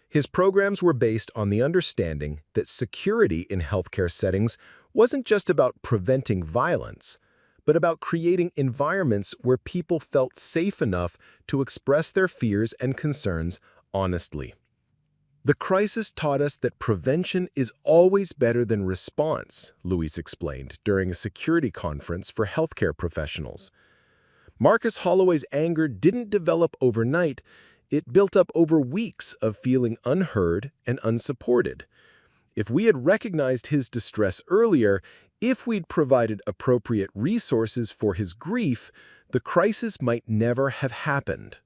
His programs were based on the understanding that security in healthcare settings wasn't just about preventing violence, but about creating environments where people felt safe enough to express their fears and concerns honestly. The crisis taught us that prevention is always better than response, Luis explained during a security conference for healthcare professionals. Marcus Holloway's anger didn't develop overnight. It built up over weeks of feeling unheard and unsupported. If we had recognized his distress earlier, if we'd provided appropriate resources for his grief, the crisis might never have happened.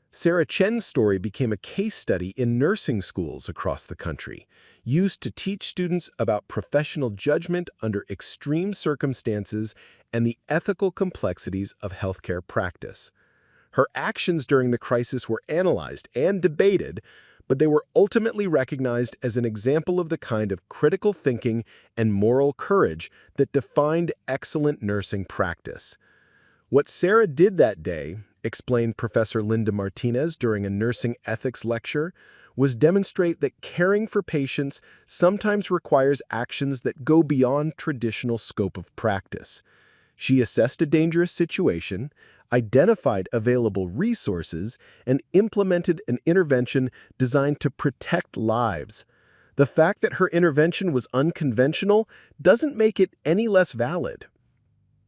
Sarah Chen's story became a case study in nursing schools across the country, used to teach students about professional judgment under extreme circumstances and the ethical complexities of healthcare practice. Her actions during the crisis were analyzed and debated, but they were ultimately recognized as an example of the kind of critical thinking and moral courage that defined excellent nursing practice. What Sarah did that day, explained Professor Linda Martinez during a nursing ethics lecture, was demonstrate that caring for patients sometimes requires actions that go beyond traditional scope of practice. She assessed a dangerous situation, identified available resources, and implemented an intervention designed to protect lives. The fact that her intervention was unconventional doesn't make it any less valid.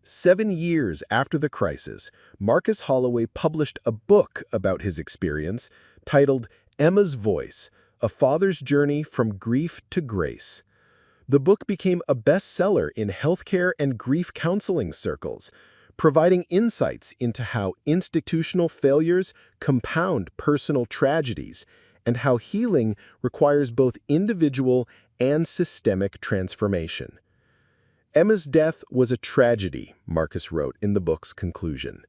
7 years after the crisis, Marcus Holloway published a book about his experience titled Emma's Voice: A Father's Journey from Grief to Grace. The book became a bestseller in healthcare and grief counseling circles, providing insights into how institutional failures compound personal tragedies and how healing requires both individual and systemic transformation. Emma's death was a tragedy, Marcus wrote in the book's conclusion.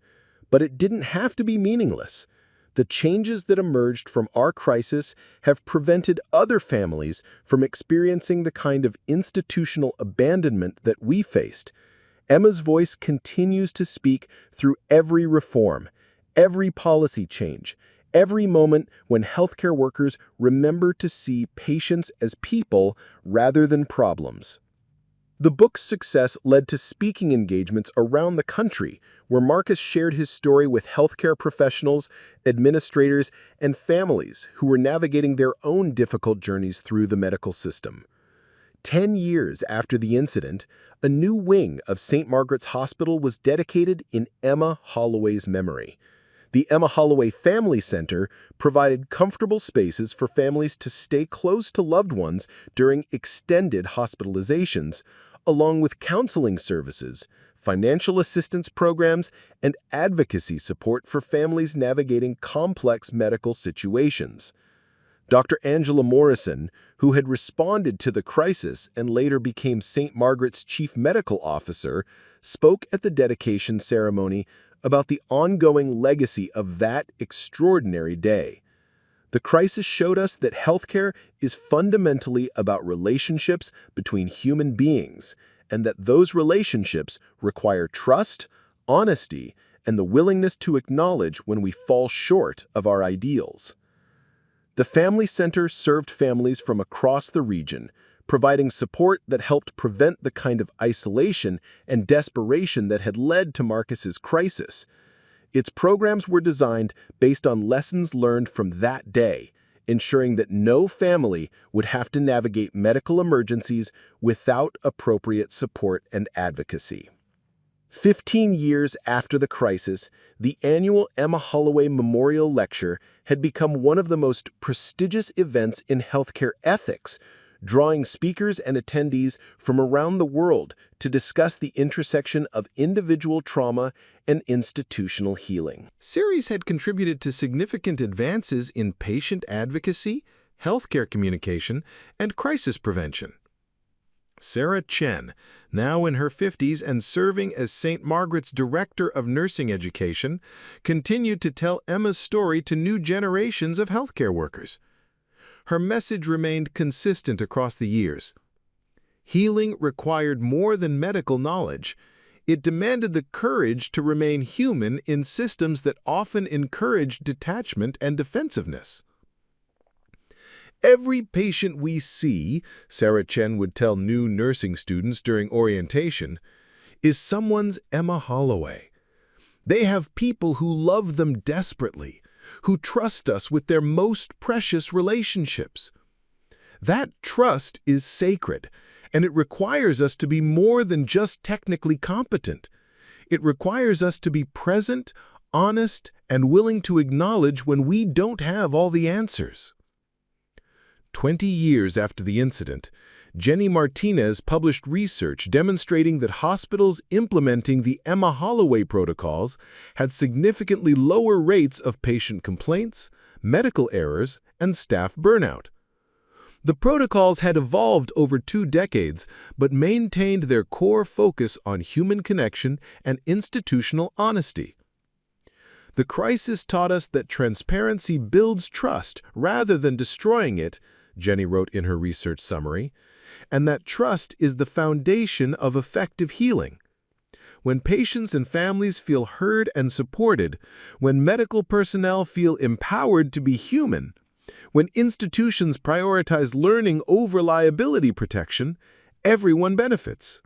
But it didn't have to be meaningless. The changes that emerged from our crisis have prevented other families from experiencing the kind of institutional abandonment that we faced. Emma's voice continues to speak through every reform, every policy change, every moment when healthcare workers remember to see patients as people rather than problems. The book's success led to speaking engagements around the country, where Marcus shared his story with healthcare professionals, administrators, and families who were navigating their own difficult journeys through the medical system. 10 years after the incident, a new wing of Saint Margaret's Hospital was dedicated in Emma Holloway's memory. The Emma Holloway Family Center provided comfortable spaces for families to stay close to loved ones during extended hospitalizations, along with counseling services, financial assistance programs, and advocacy support for families navigating complex medical situations. Dr. Angela Morrison, who had responded to the crisis and later became St. Margaret's chief medical officer, spoke at the dedication ceremony about the ongoing legacy of that extraordinary day. The crisis showed us that healthcare is fundamentally about relationships between human beings, and that those relationships require trust, honesty, and the willingness to acknowledge when we fall short of our ideals. The Family Center served families from across the region, providing support that helped prevent the kind of isolation and desperation that had led to Marcus's crisis. Its programs were designed based on lessons learned from that day, ensuring that no family would have to navigate medical emergencies without appropriate support and advocacy. 15 years after the crisis, the annual Emma Holloway Memorial Lecture had become one of the most prestigious events in healthcare ethics, drawing speakers and attendees from around the world to discuss the intersection of individual trauma and institutional healing. Series had contributed to significant advances in patient advocacy, healthcare communication, and crisis prevention. Sarah Chen, now in her 50s and serving as St. Margaret's Director of Nursing Education, continued to tell Emma's story to new generations of healthcare workers. her message remained consistent across the years. Healing required more than medical knowledge. It demanded the courage to remain human in systems that often encourage detachment and defensiveness. "Every patient we see," Sarah Chen would tell new nursing students during orientation, "is someone's Emma Holloway. They have people who love them desperately, who trust us with their most precious relationships. That trust is sacred, and it requires us to be more than just technically competent. It requires us to be present, honest, and willing to acknowledge when we don't have all the answers." 20 years after the incident, Jenny Martinez published research demonstrating that hospitals implementing the Emma Holloway protocols had significantly lower rates of patient complaints, medical errors, and staff burnout. The protocols had evolved over 2 decades, but maintained their core focus on human connection and institutional honesty. "The crisis taught us that transparency builds trust rather than destroying it," Jenny wrote in her research summary, "and that trust is the foundation of effective healing. When patients and families feel heard and supported, when medical personnel feel empowered to be human, when institutions prioritize learning over liability protection, everyone benefits."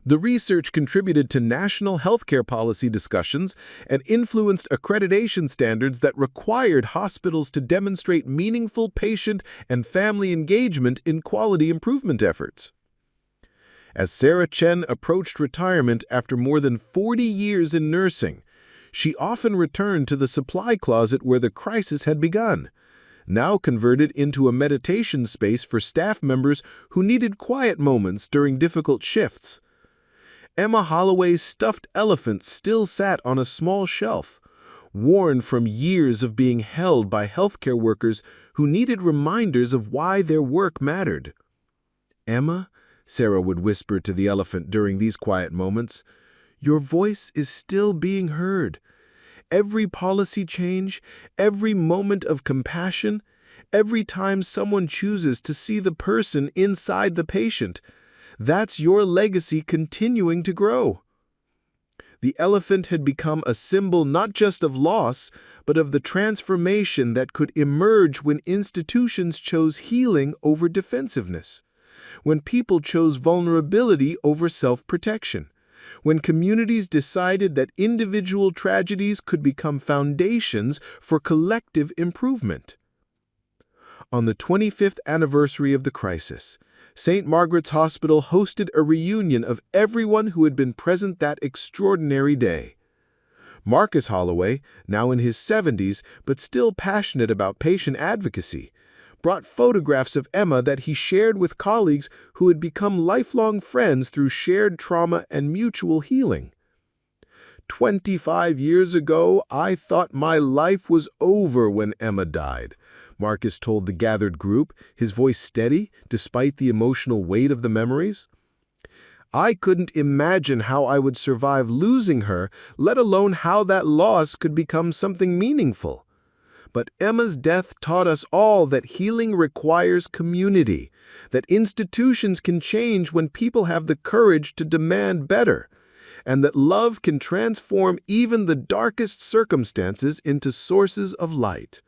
The research contributed to national healthcare policy discussions and influenced accreditation standards that required hospitals to demonstrate meaningful patient and family engagement in quality improvement efforts. As Sarah Chen approached retirement after more than 40 years in nursing, she often returned to the supply closet where the crisis had begun, now converted into a meditation space for staff members who needed quiet moments during difficult shifts. Emma Holloway's stuffed elephant still sat on a small shelf, worn from years of being held by healthcare workers who needed reminders of why their work mattered. "Emma," Sarah would whisper to the elephant during these quiet moments, "your voice is still being heard. Every policy change, every moment of compassion, every time someone chooses to see the person inside the patient, that's your legacy continuing to grow." The elephant had become a symbol not just of loss, but of the transformation that could emerge when institutions chose healing over defensiveness, when people chose vulnerability over self-protection, when communities decided that individual tragedies could become foundations for collective improvement. On the 25th anniversary of the crisis, Saint Margaret's Hospital hosted a reunion of everyone who had been present that extraordinary day. Marcus Holloway, now in his 70s but still passionate about patient advocacy, brought photographs of Emma that he shared with colleagues who had become lifelong friends through shared trauma and mutual healing. 25 years ago, I thought my life was over when Emma died," Marcus told the gathered group, his voice steady despite the emotional weight of the memories. "I couldn't imagine how I would survive losing her, let alone how that loss could become something meaningful. But Emma's death taught us all that healing requires community, that institutions can change when people have the courage to demand better, and that love can transform even the darkest circumstances into sources of light."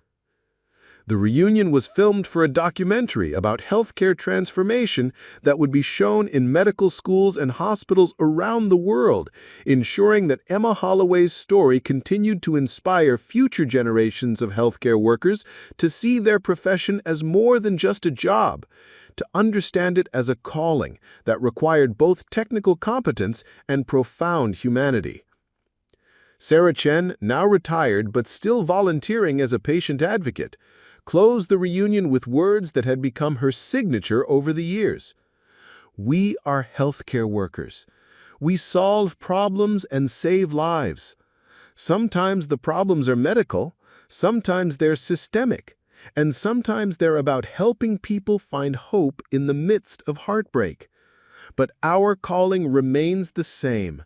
The reunion was filmed for a documentary about healthcare transformation that would be shown in medical schools and hospitals around the world, ensuring that Emma Holloway's story continued to inspire future generations of healthcare workers to see their profession as more than just a job, to understand it as a calling that required both technical competence and profound humanity. Sarah Chen, now retired but still volunteering as a patient advocate, closed the reunion with words that had become her signature over the years. "We are healthcare workers. We solve problems and save lives. Sometimes the problems are medical, sometimes they're systemic, and sometimes they're about helping people find hope in the midst of heartbreak. But our calling remains the same: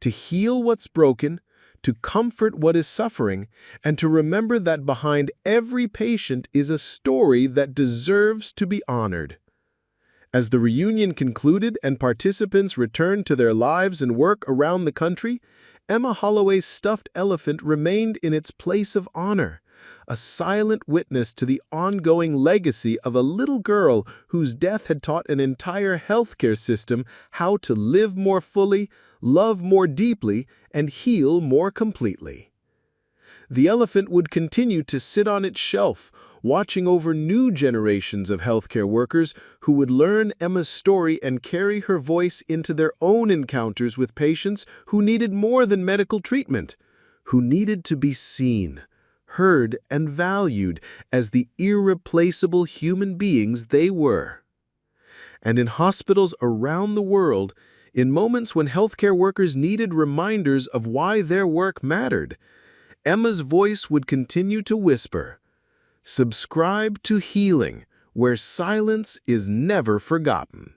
to heal what's broken, to comfort what is suffering, and to remember that behind every patient is a story that deserves to be honored. As the reunion concluded and participants returned to their lives and work around the country, Emma Holloway's stuffed elephant remained in its place of honor, a silent witness to the ongoing legacy of a little girl whose death had taught an entire healthcare system how to live more fully, love more deeply, and heal more completely. The elephant would continue to sit on its shelf, watching over new generations of healthcare workers who would learn Emma's story and carry her voice into their own encounters with patients who needed more than medical treatment, who needed to be seen, heard, and valued as the irreplaceable human beings they were. And in hospitals around the world, in moments when healthcare workers needed reminders of why their work mattered, Emma's voice would continue to whisper, "Subscribe to healing, where silence is never forgotten."